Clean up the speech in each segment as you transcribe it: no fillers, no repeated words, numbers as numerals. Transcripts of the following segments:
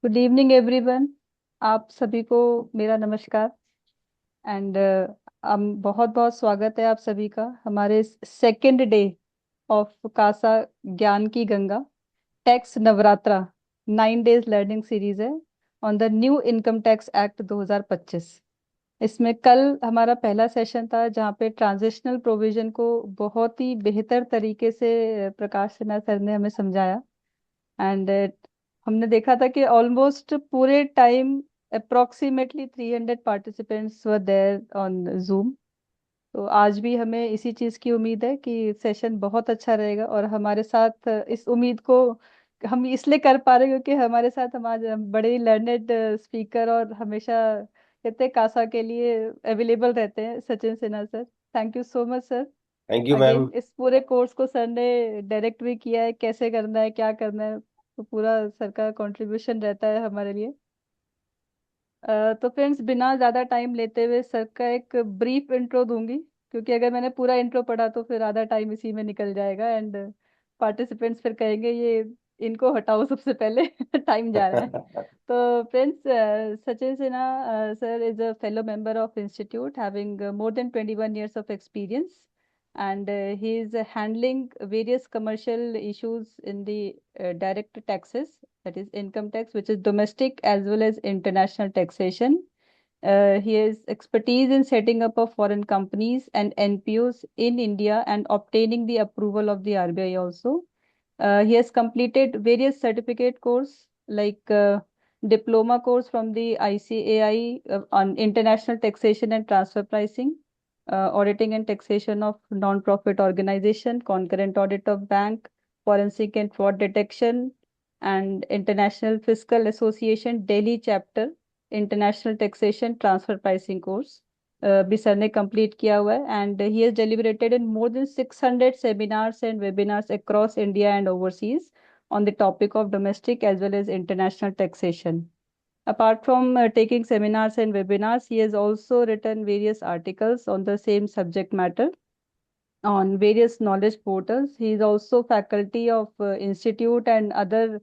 Good evening everyone. आप सभी को मेरा नमस्कार। एंड बहुत बहुत स्वागत है आप सभी का हमारे सेकंड डे ऑफ कासा ज्ञान की गंगा tax Navratra 9 days learning series है on the new income tax act 2025। इसमें कल हमारा पहला सेशन था जहाँ पे ट्रांजिशनल प्रोविजन को बहुत ही बेहतर तरीके से प्रकाश सिन्हा सर ने हमें समझाया। एंड हमने देखा था कि ऑलमोस्ट पूरे time approximately 300 participants were there on Zoom. तो आज भी हमें इसी चीज़ की उम्मीद है कि सेशन बहुत अच्छा रहेगा और हमारे साथ इस उम्मीद को हम इसलिए कर पा रहे हैं क्योंकि हमारे साथ हमारे बड़े ही लर्नेड स्पीकर और हमेशा कहते हैं कासा के लिए अवेलेबल रहते हैं Sachin Sinha sir. Thank you so much sir. Thank you ma'am. Again इस पूरे कोर्स को सर ने डायरेक्ट भी किया है, कैसे करना है क्या करना है, तो पूरा सर का कंट्रीब्यूशन रहता है हमारे लिए। तो फ्रेंड्स बिना ज़्यादा टाइम लेते हुए सर का एक ब्रीफ इंट्रो दूंगी क्योंकि अगर मैंने पूरा इंट्रो पढ़ा तो फिर आधा टाइम इसी में निकल जाएगा एंड पार्टिसिपेंट्स फिर कहेंगे ये इनको हटाओ सबसे पहले टाइम जा रहा है। तो friends Sachin Sinha sir is a fellow member of institute having more than 21 years of experience and he is handling various commercial issues in the direct taxes, that is income tax, which is domestic as well as international taxation. He has expertise in setting up of foreign companies and NPOs in India and obtaining the approval of the RBI also. He has completed various certificate course like diploma course from the ICAI on international taxation and transfer pricing, auditing and taxation of non-profit organization, concurrent audit of bank, forensic and fraud detection, and International Fiscal Association Delhi chapter, international taxation transfer pricing course भी sir ने complete किया हुआ है and he has deliberated in more than 600 seminars and webinars across India and overseas on the topic of domestic as well as international taxation. Apart from taking seminars and webinars, he has also written various articles on the same subject matter on various knowledge portals. He is also faculty of institute and other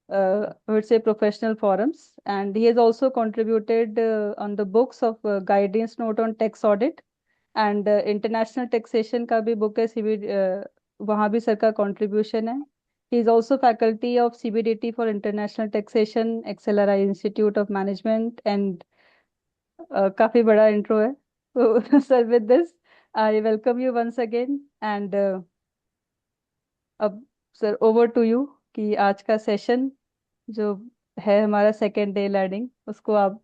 I would say professional forums, and he has also contributed on the books of guidance note on tax audit and international taxation का भी book है CB, वहाँ भी sir का contribution है. He is also faculty of CBDT for international taxation, XLRI Institute of Management and काफी बड़ा intro है. So sir, with this I welcome you once again and अब सर ओवर टू यू कि आज का session जो है हमारा सेकेंड डे लर्निंग उसको आप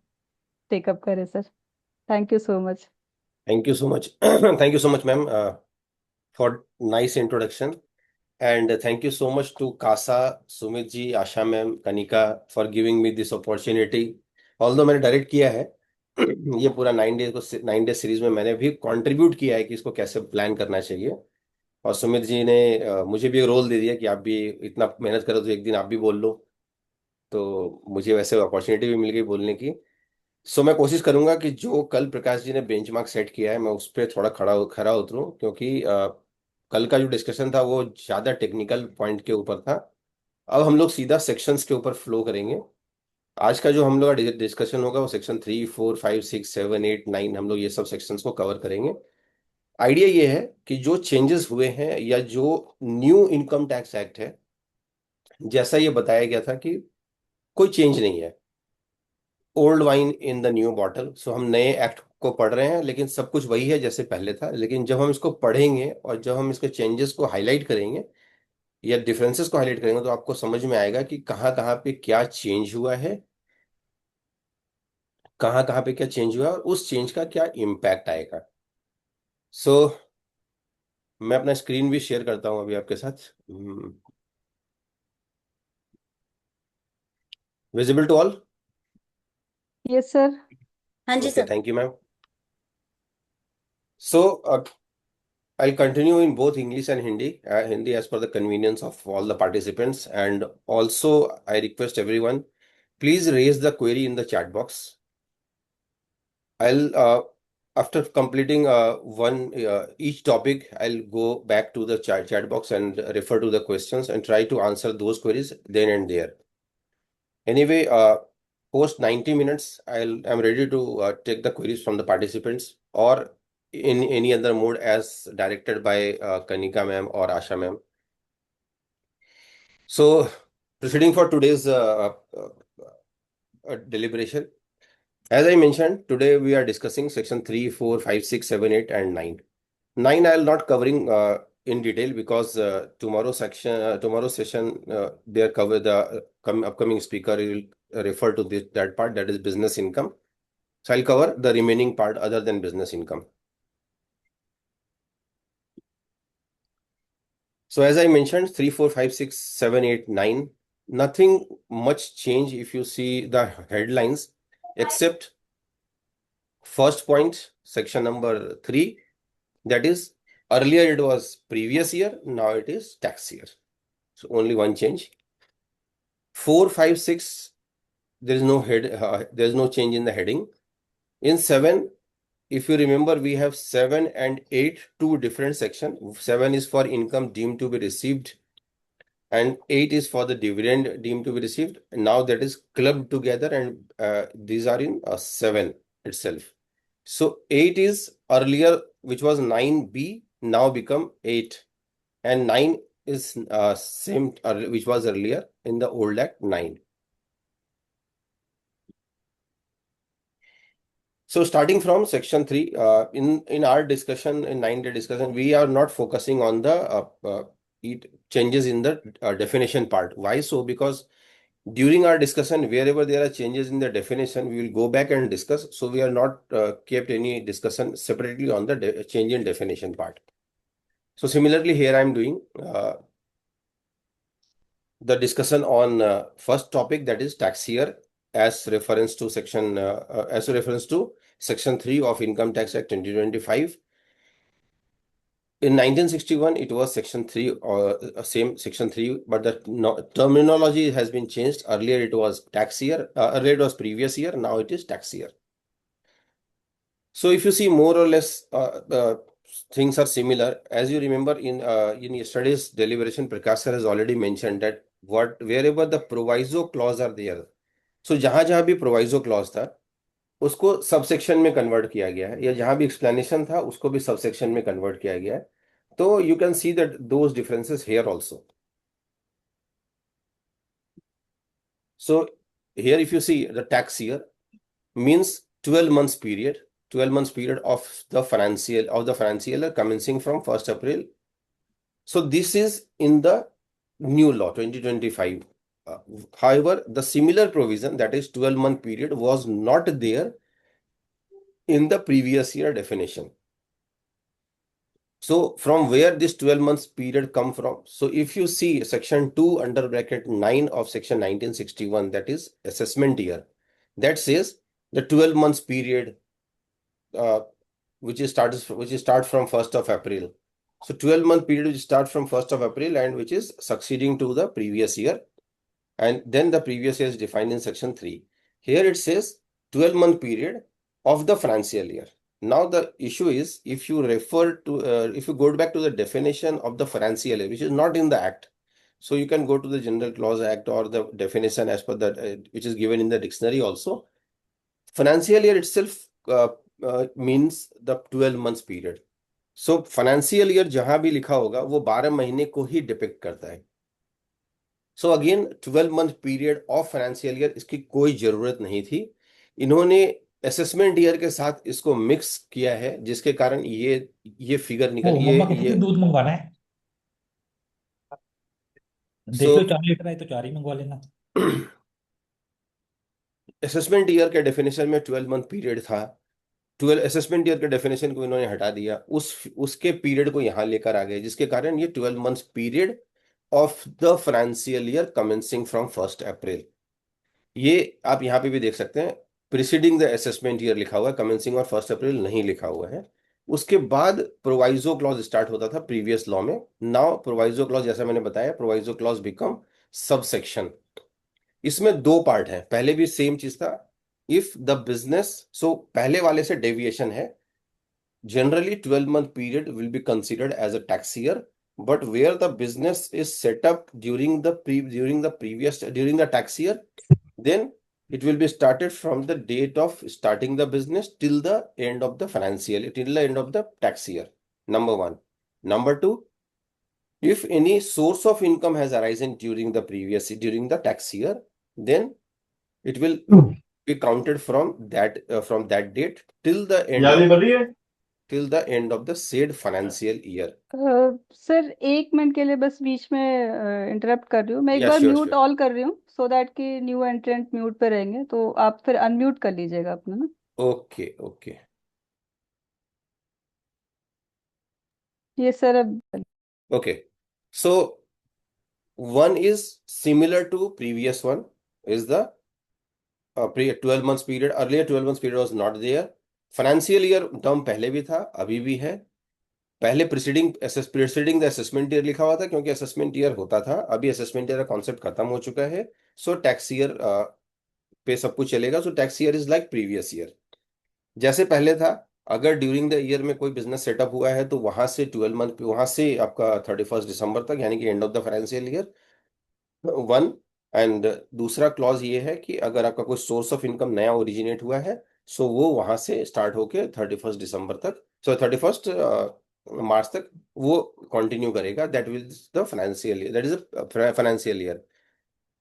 टेकअप करें sir. Thank you so much. Thank you so much. Thank you so much ma'am for nice introduction and thank you so much to Kasa, Sumit ji, Asha ma'am, Kanika for giving me this opportunity. Although मैंने direct किया है ये पूरा 9 day series में मैंने भी contribute किया है कि इसको कैसे प्लान करना चाहिए। और सुमित जी ने मुझे भी एक रोल दे दिया कि आप भी इतना मेहनत करो तो एक दिन आप भी बोल लो। तो मुझे वैसे अपॉर्चुनिटी भी मिल गई बोलने की। सो मैं कोशिश करूंगा कि जो कल प्रकाश जी ने बेंचमार्क सेट किया है मैं उस पर थोड़ा खरा उतरूं, क्योंकि कल का जो डिस्कशन था वो ज़्यादा टेक्निकल पॉइंट के ऊपर था। अब हम लोग सीधा सेक्शंस के ऊपर फ्लो करेंगे। आज का जो हम लोग का डिस्कशन होगा वो सेक्शन 3, 4, 5, 6, 7, 8, 9, हम लोग ये सब सेक्शंस को कवर करेंगे। आइडिया ये है कि जो चेंजेस हुए हैं या जो न्यू इनकम टैक्स एक्ट है, जैसा ये बताया गया था कि कोई चेंज नहीं है। Old wine in the new bottle. So हम नए एक्ट को पढ़ रहे हैं लेकिन सब कुछ वही है जैसे पहले था। लेकिन जब हम इसको पढ़ेंगे और जब हम इसके चेंजेस को हाईलाइट करेंगे या डिफरेंसेस को हाईलाइट करेंगे तो आपको समझ में आएगा कि कहाँ कहाँ पे क्या चेंज हुआ है, कहाँ कहाँ पे क्या चेंज हुआ है और उस चेंज का क्या इम्पैक्ट आएगा। सो मैं अपना स्क्रीन भी शेयर करता हूँ अभी आपके साथ। Visible to all? Yes sir. हाँ जी okay, sir. Thank you ma'am. So I'll continue in both English and Hindi. Hindi as per the convenience of all the participants. And also, I request everyone, please raise the query in the chat box. I'll after completing one each topic, I'll go back to the chat box and refer to the questions and try to answer those queries then and there. Anyway, post 90 minutes, I'm ready to take the queries from the participants or in any other mode as directed by Kanika ma'am or Asha ma'am. So, proceeding for today's deliberation. As I mentioned, today we are discussing section 3, 4, 5, 6, 7, 8, and 9. 9 I will not covering in detail because tomorrow's session they cover the upcoming speaker will refer to that part, that is business income. So I'll cover the remaining part other than business income. So as I mentioned, 3, 4, 5, 6, 7, 8, 9, nothing much change if you see the headlines, except first point, section number 3, that is earlier it was previous year, now it is tax year. So only one change. 4, 5, 6, there is no there is no change in the heading. In 7, if you remember, we have 7 and 8, two different sections. 7 is for income deemed to be received, and 8 is for the dividend deemed to be received. Now that is clubbed together, and these are in 7 itself. So 8 is earlier, which was 9B, now become 8, and 9 is same, which was earlier in the old Act 9. So starting from section 3, in our discussion, in 9-day discussion, we are not focusing on the changes in the definition part. Why so? Because during our discussion, wherever there are changes in the definition, we will go back and discuss. So we are not kept any discussion separately on the change in definition part. So similarly, here I am doing the discussion on first topic, that is tax year, as reference to section 3 of Income Tax Act 2025. In 1961, it was section 3 or same section 3, but the terminology has been changed. Earlier it was tax year, earlier it was previous year, now it is tax year. So if you see, more or less things are similar. As you remember, in yesterday's deliberation, Prakash sir has already mentioned that wherever the proviso clause are there, so जहां जहां भी proviso clause था, उसको subsection में convert किया गया है, या जहां भी एक्सप्लेनेशन था उसको भी सबसेक्शन में कन्वर्ट किया गया है. तो you can see that those differences here also. So here if you see, the tax year means 12 months period, 12 months period of the financial year commencing from 1st April. So this is in the new law 2025. However, the similar provision, that is 12-month period, was not there in the previous year definition. So from where this 12 months period come from? So if you see section 2 under bracket 9 of section 1961, that is assessment year, that says the 12 months period which start from 1st of April. So 12-month period which start from 1st of April and which is succeeding to the previous year, and then the previous year is defined in section 3. Here it says 12-month period of the financial year. Now the issue is, if you go back to the definition of the financial year, which is not in the act, so you can go to the General Clause Act or the definition as per the which is given in the dictionary also. Financial year itself means the 12 months period. So financial year जहां भी लिखा होगा वो 12 महीने को ही depict करता है. So again 12-month period of financial year, इसकी कोई जरूरत नहीं थी. इन्होंने असेसमेंट ईयर के साथ इसको मिक्स किया है, जिसके कारण ये फिगर वो निकल मम्मा कहती ये थी दूध मंगवाना है। सो देख लो 4 लीटर है तो 4 ही मंगवा लेना। असेसमेंट ईयर के डेफिनेशन में 12-month पीरियड था. 12 असेसमेंट ईयर के डेफिनेशन को इन्होंने हटा दिया, उसके पीरियड को यहां लेकर आ गए, जिसके कारण ये 12 months period of the financial year commencing from 1st अप्रैल. ये आप यहाँ पे भी देख सकते हैं, प्रिसीडिंग द असेसमेंट ईयर लिखा हुआ है, कमेंसिंग और 1st अप्रैल नहीं लिखा हुआ है. उसके बाद प्रोवाइजो क्लॉज स्टार्ट होता था प्रीवियस लॉ में. नाउ प्रोवाइजो क्लॉज, जैसा मैंने बताया, प्रोवाइजो क्लॉज बिकम सबसेक्शन. इसमें दो पार्ट है, पहले भी सेम चीज था. इफ द बिजनेस, सो पहले वाले से डेविएशन है. Generally 12-month period will be considered as a tax year, but where the business is set up during the tax year, then it will be started from the date of starting the business till the end of the financial, till the end of the tax year. Number one. Number two, if any source of income has arisen during the tax year, then it will be counted from that date till the end of the said financial year. Sir 1 minute के लिए बस बीच में interrupt कर रही हूँ, मैं एक या बार श्योर म्यूट श्योर ऑल कर रही हूँ सो दैट कि न्यू एंट्रेंट म्यूट पे रहेंगे, तो आप फिर अनम्यूट कर लीजिएगा अपना ना। ओके ओके ये सर अब okay so one is similar to previous one is the 12 months period. Earlier 12 months period was not there. Financial year term पहले भी था, अभी भी है। पहले प्रीसीडिंग द असेसमेंट ईयर लिखा हुआ था क्योंकि असेसमेंट ईयर होता था, अभी असेसमेंट ईयर का कॉन्सेप्ट खत्म हो चुका है। सो टैक्स ईयर पे सब कुछ चलेगा। So tax year is like previous year, जैसे पहले था। अगर ड्यूरिंग द ईयर में कोई बिजनेस सेटअप हुआ है तो वहां से 12 मंथ, वहां से आपका 31 दिसंबर तक, यानी कि end of the financial year one. And दूसरा क्लॉज ये है कि अगर आपका कोई सोर्स ऑफ इनकम नया ओरिजिनेट हुआ है, सो वो वहां से स्टार्ट होके 31 दिसंबर तक, सो 31 मार्च तक वो कंटिन्यू करेगा। That will the financial year, that is financial year.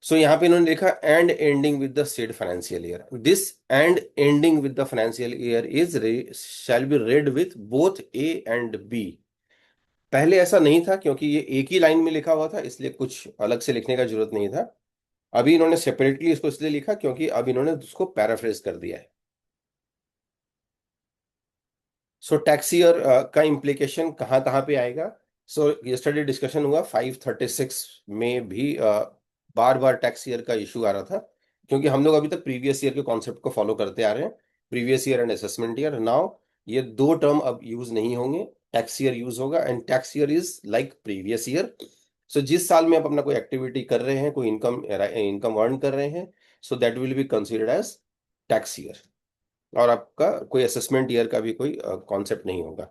So यहाँ पे इन्होंने लिखा and ending with the said financial year. This and ending with the financial year is shall be read with both A and B. पहले ऐसा नहीं था क्योंकि ये एक ही लाइन में लिखा हुआ था, इसलिए कुछ अलग से लिखने का जरूरत नहीं था। अभी इन्होंने सेपरेटली इसको इसलिए लिखा क्योंकि अब इन्होंने उसको पैराफ्रेज कर दिया है। सो टैक्स ईयर का इम्प्लीकेशन कहाँ कहाँ पे आएगा। सो यस्टरडे डिस्कशन हुआ 536 में भी बार बार टैक्स ईयर का इशू आ रहा था क्योंकि हम लोग अभी तक प्रीवियस ईयर के कॉन्सेप्ट को फॉलो करते आ रहे हैं, previous year and assessment year. Now ये दो टर्म अब यूज नहीं होंगे, टैक्स ईयर यूज होगा and tax year is like previous year. So जिस साल में आप अपना कोई एक्टिविटी कर रहे हैं, कोई इनकम इनकम अर्न कर रहे हैं, so that will be considered as tax year, और आपका कोई असेसमेंट ईयर का भी कोई कॉन्सेप्ट नहीं होगा।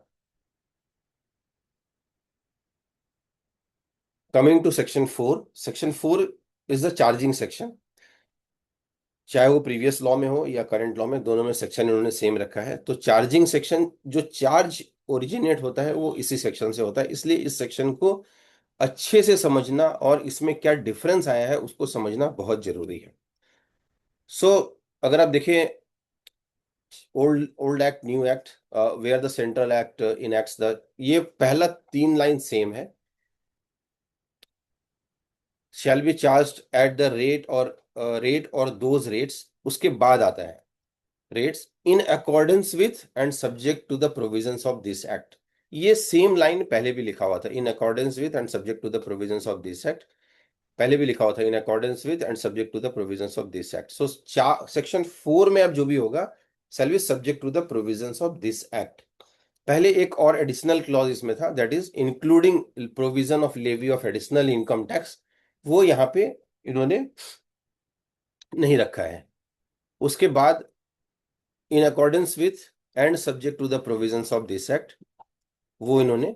Coming to section 4 is the charging section. चाहे वो प्रीवियस लॉ में हो या करंट लॉ में, दोनों में सेक्शन इन्होंने सेम रखा है। तो चार्जिंग सेक्शन, जो चार्ज ओरिजिनेट होता है वो इसी सेक्शन से होता है, इसलिए इस सेक्शन को अच्छे से समझना और इसमें क्या डिफरेंस आया है उसको समझना बहुत जरूरी है। सो अगर आप देखें old act, new act, where the central act enacts the, ये पहला 3 लाइन सेम है। Shall be charge at the rate और दोज रेट्स, उसके बाद आता है rates in accordance with and subject to the provisions of this act. ये same line पहले भी लिखा हुआ था, in accordance with and subject to the provisions of this act. पहले भी लिखा हुआ था in accordance with and subject to the provisions of this act. So section 4 में अब जो भी होगा shall be subject to the provisions of this act. पहले एक और एडिशनल क्लॉज इसमें था, that is including provision of levy of additional income tax, वो यहाँ पे इन्होंने नहीं रखा है। उसके बाद in accordance with and subject to the provisions of this act, वो इन्होंने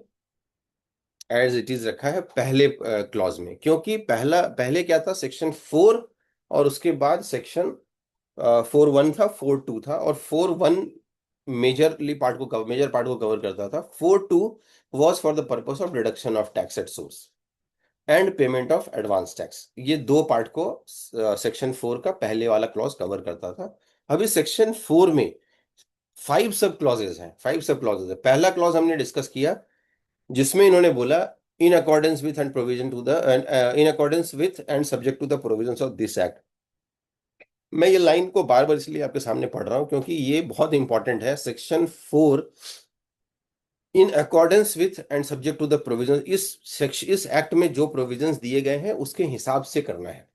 एज इट इज रखा है पहले क्लॉज में, क्योंकि पहले क्या था, सेक्शन 4 और उसके बाद सेक्शन 4.1 था, 4.2 था, और 4.1 मेजर पार्ट को कवर करता था। 4.2 was for the purpose of deduction of tax at source and payment of advance tax. ये दो पार्ट को सेक्शन 4 का पहले वाला क्लॉज कवर करता था। अभी सेक्शन 4 में 5 सब क्लॉजेज हैं, 5 सब क्लॉजेज है। पहला क्लॉज हमने डिस्कस किया जिसमें इन्होंने बोला in accordance with and provision to the in accordance with and subject to the provisions of this act. मैं ये लाइन को बार बार इसलिए आपके सामने पढ़ रहा हूं क्योंकि ये बहुत इंपॉर्टेंट है। Section 4 in accordance with and subject to the provision, इस एक्ट में जो प्रोविजंस दिए गए हैं उसके हिसाब से करना है,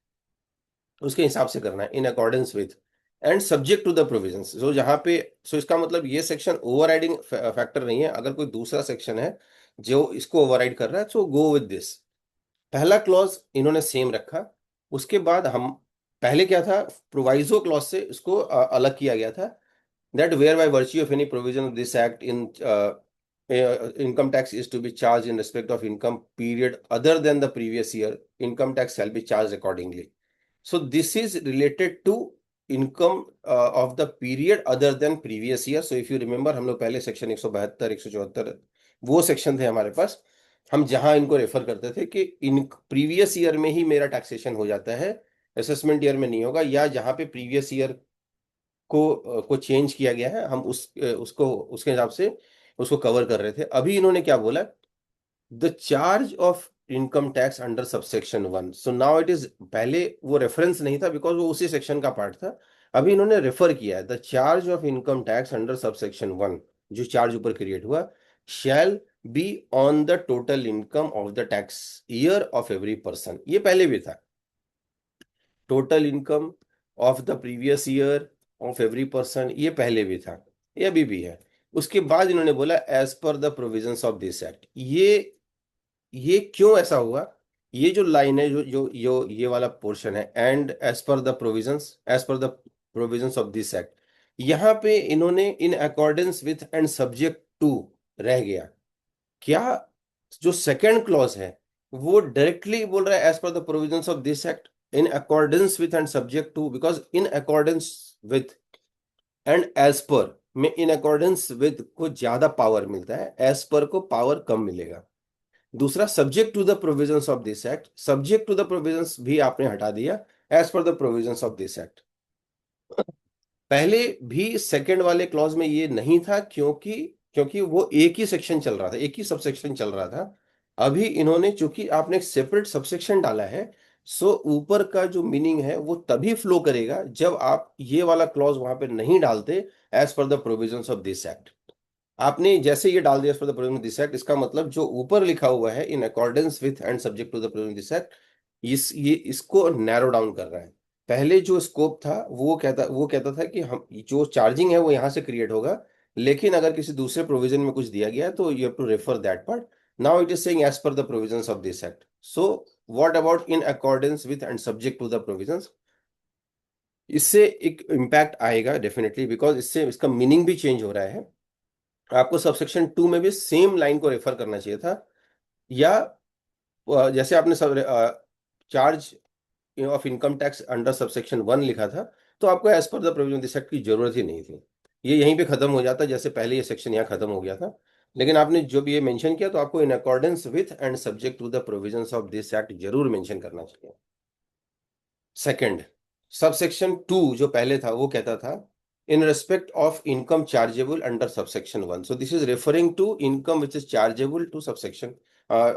उसके हिसाब से करना है, in accordance with and subject to the provisions. जो जहां पे, सो इसका मतलब ये सेक्शन ओवरराइडिंग फैक्टर नहीं है। अगर कोई दूसरा सेक्शन है जो इसको ओवरराइड कर रहा है, सो गो विद दिस। पहला क्लॉज इन्होंने सेम रखा। उसके बाद हम, पहले क्या था, प्रोवाइजो क्लॉज से इसको अलग किया गया था, that where by virtue of any provision of this act in income tax is to be charged in respect of income period other than the previous year, income tax shall be charged accordingly. So this is related to income of the period other than previous year. So if you remember, हम लोग पहले section 172 174 वो section थे हमारे पास, हम जहां इनको refer करते थे कि इन प्रीवियस ईयर में ही मेरा टैक्सेशन हो जाता है, असेसमेंट ईयर में नहीं होगा, या जहां पे प्रीवियस ईयर को चेंज किया गया है हम उसको उसके हिसाब से उसको कवर कर रहे थे। अभी इन्होंने क्या बोला, the charge of income tax under subsection 1। So now it is, पहले वो रेफरेंस नहीं था बिकॉज वो उसी सेक्शन का पार्ट था, अभी इन्होंने रेफर किया है the charge of income tax under subsection 1, जो चार्ज ऊपर क्रिएट हुआ, shall be on the total income of the tax year of every person. ये पहले भी था, total income of the previous year of every person, ये पहले भी था, ये अभी भी है। उसके बाद इन्होंने बोला as per the provisions of this act. ये क्यों ऐसा हुआ, ये जो लाइन है, जो ये वाला पोर्शन है, and as per the provisions, as per the provisions of this act, यहां पे इन्होंने in accordance with and subject to रह गया। क्या जो सेकंड क्लॉज है वो डायरेक्टली बोल रहा है as per the provisions of this act, in accordance with and subject to, because in accordance with and as per में इन अकॉर्डेंस विथ को ज्यादा पावर मिलता है, एज पर को पावर कम मिलेगा। दूसरा, subject to the provisions of this act, subject to the provisions भी आपने हटा दिया, as per the provisions of this act. पहले भी सेकंड वाले क्लॉज में ये नहीं था, क्योंकि वो एक ही सेक्शन चल रहा था, एक ही सबसेक्शन चल रहा था। अभी इन्होंने, चूंकि आपने एक सेपरेट सबसेक्शन डाला है, सो ऊपर का जो मीनिंग है वो तभी फ्लो करेगा जब आप ये वाला क्लॉज वहां पे नहीं डालते, as per the provisions of this act. आपने जैसे ये डाल दिया as per the provisions of this act, इसका मतलब जो ऊपर लिखा हुआ है in accordance with and subject to the provisions of this act, ये इसको नैरो डाउन कर रहा है। पहले जो स्कोप था वो कहता था कि हम जो चार्जिंग है वो यहां से क्रिएट होगा, लेकिन अगर किसी दूसरे प्रोविजन में कुछ दिया गया है तो you have to refer that part. Now it is saying as per the provisions of this act. So what about in accordance with and subject to the provisions, इससे एक इम्पैक्ट आएगा डेफिनेटली, बिकॉज इससे इसका meaning भी change हो रहा है। आपको सबसेक्शन 2 में भी सेम लाइन को रेफर करना चाहिए था, या जैसे आपने सब charge of income tax under subsection 1 लिखा था, तो आपको as per the provision this act की जरूरत ही नहीं थी, ये यहीं पे खत्म हो जाता, जैसे पहले ये सेक्शन यहाँ खत्म हो गया था। लेकिन आपने जो भी ये मेंशन किया, तो आपको in accordance with and subject to the provisions of this act जरूर मेंशन करना चाहिए। सेकंड, सबसेक्शन 2 जो पहले था वो कहता था in respect of income chargeable under subsection 1. So this is referring to income which is chargeable to subsection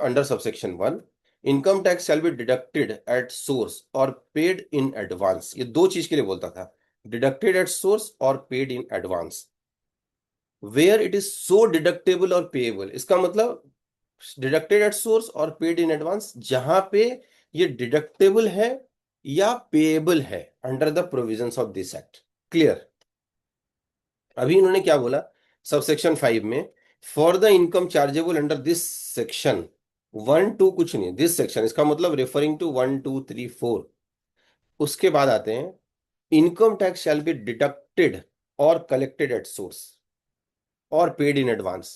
under subsection 1. Income tax shall be deducted at source or paid in advance. ये दो चीज के लिए बोलता था, deducted at source और paid in advance. Where it is so deductible or payable, इसका मतलब deducted at source और paid in advance, जहां पे ये deductible है या payable है under the provisions of this act. Clear? अभी इन्होंने क्या बोला सबसेक्शन 5 में, for the income chargeable under this section 1 2 कुछ नहीं, दिस सेक्शन, इसका मतलब रेफरिंग टू 1 2 3 4। उसके बाद आते हैं, income tax shall be deducted और कलेक्टेड एट सोर्स और paid in advance.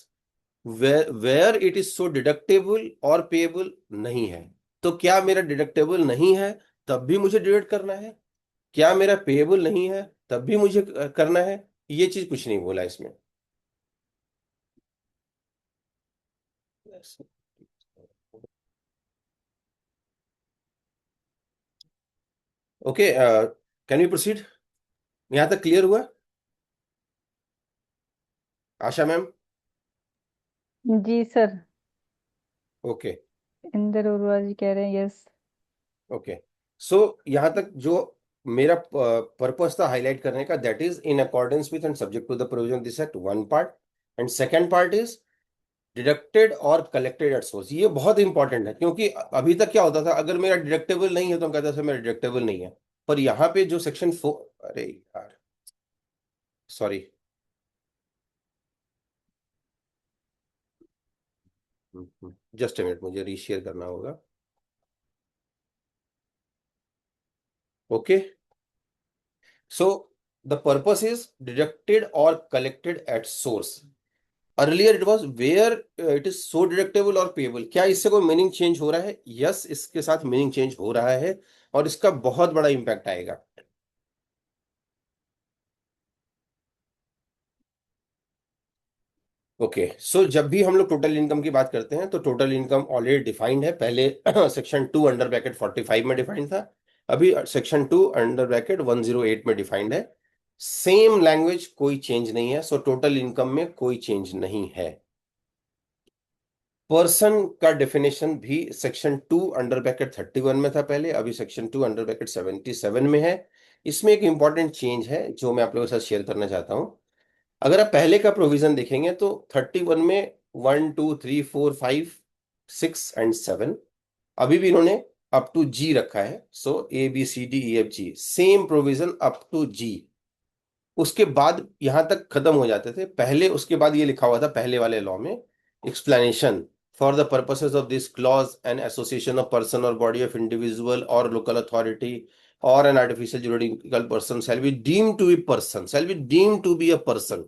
Where it is so deductible और पेएबल नहीं है, तो क्या मेरा डिडक्टेबल नहीं है तब भी मुझे डिडक्ट करना है, क्या मेरा पेएबल नहीं है तब भी मुझे करना है, ये चीज कुछ नहीं बोला इसमें। Okay, can you proceed? यहां तक क्लियर हुआ आशा मैम? जी सर। ओके इंदर अरोड़ा जी कह रहे हैं यस। ओके, सो यहां तक जो मेरा पर्पस था हाईलाइट करने का, that is in accordance with and subject to the provision this act, one part, and second part is deducted और कलेक्टेड एट सोर्स। ये बहुत इंपॉर्टेंट है, क्योंकि अभी तक क्या होता था, अगर मेरा डिडक्टेबल नहीं है तो हम कहते थे मेरा डिडक्टेबल नहीं है, पर यहाँ पे जो सेक्शन 4, अरे यार सॉरी, जस्ट अ मिनट, मुझे रीशेयर करना होगा। Okay, so the purpose is deducted और collected at source. Earlier it was where it is so deductible और पेएबल। क्या इससे कोई मीनिंग चेंज हो रहा है? यस, इसके साथ मीनिंग चेंज हो रहा है, और इसका बहुत बड़ा इंपैक्ट आएगा। ओके, सो जब भी हम लोग टोटल इनकम की बात करते हैं तो टोटल इनकम ऑलरेडी डिफाइंड है। पहले सेक्शन 2 अंडर ब्रैकेट 45 में डिफाइंड था, अभी सेक्शन 2 अंडर ब्रैकेट 108 में डिफाइंड है। सेम लैंग्वेज, कोई चेंज नहीं है। सो टोटल इनकम में कोई चेंज नहीं है। पर्सन का डेफिनेशन भी सेक्शन 2 अंडर ब्रैकेट 31 में था पहले, अभी सेक्शन 2 अंडर ब्रैकेट 77 में है। इसमें एक इंपॉर्टेंट चेंज है जो मैं आप लोगों के साथ शेयर करना चाहता हूं। अगर आप पहले का प्रोविजन देखेंगे तो 31 में 1 2 3 4 5 6 एंड 7, अभी भी इन्होंने अप टू जी रखा है। So ABCDEFG same provision up to G. उसके बाद यहां तक खत्म हो जाते थे पहले। उसके बाद ये लिखा हुआ था पहले वाले लॉ में, explanation for the purposes of this clause an association of person और बॉडी ऑफ इंडिविजुअल और लोकल अथॉरिटी और an artificial juridical person shall be deemed to be person, shall be deemed to be a person.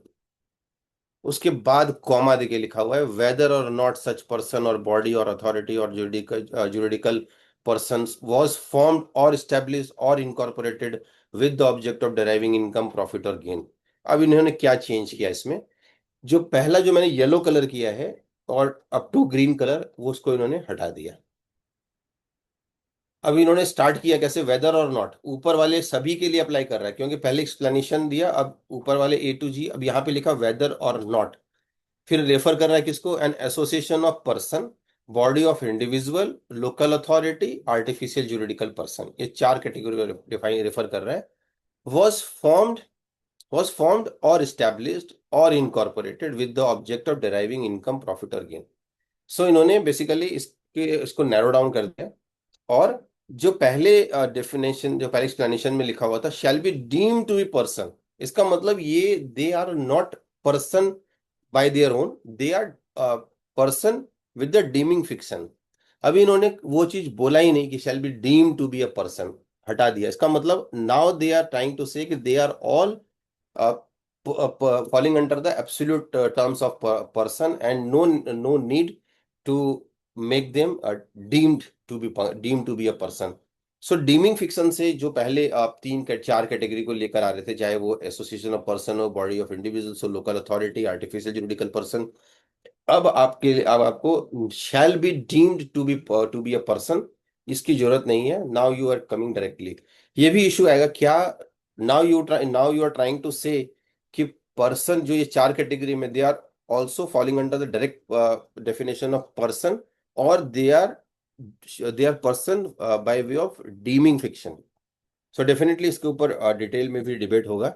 उसके बाद comma देके लिखा हुआ है whether और नॉट सच पर्सन और बॉडी और अथॉरिटी और जुरिडिकल पर्सन वाज फॉर्म्ड और established और incorporated with the object of deriving income profit और गेन। अब इन्होंने क्या चेंज किया इसमें, जो पहला जो मैंने येलो कलर किया है और अप टू ग्रीन कलर, वो उसको इन्होंने हटा दिया। अब इन्होंने स्टार्ट किया कैसे, वेदर और नॉट ऊपर वाले सभी के लिए अप्लाई कर रहा है, क्योंकि पहले एक्सप्लेनेशन दिया, अब ऊपर वाले A to G, अब यहाँ पे लिखा वेदर और नॉट। फिर रेफर कर रहा है किसको, N association of person, body of individual, local authority, artificial juridical person, ये चार कैटेगरी डिफाइन रेफर कर रहा है। वॉज फॉर्म्ड वॉज फॉर्म्ड और established और incorporated with the object of deriving income profit और गेन। सो इन्होंने बेसिकली इसको नैरो डाउन कर दिया। और जो पहले डेफिनेशन, जो पहले एक्सप्लेनेशन में लिखा हुआ था shall be deem to be person, इसका मतलब ये they are not person by their own, they are person with the deeming fiction. अभी इन्होंने वो चीज बोला ही नहीं कि shall be deem to be a person, हटा दिया। इसका मतलब now they are trying to say कि they are all falling under the absolute terms of person, and no need to make them deemed to be a person. So dimming fiction से जो पहले आप चार कैटेगरी को लेकर आ रहे थे, चाहे वो एसोसिएशन ऑफ पर्सन हो, बॉडी ऑफ इंडिविजुअल्स हो, local authority, artificial juridical person, अब आपको shall be deemed to be a person, इसकी जरूरत नहीं है। Now you are coming directly, ये भी इशू आएगा क्या। Now you are trying to say कि पर्सन, जो ये चार कैटेगरी में, they are also falling under the direct definition of person, और they are person by way of dimming fiction. So definitely इसके ऊपर डिटेल में भी डिबेट होगा।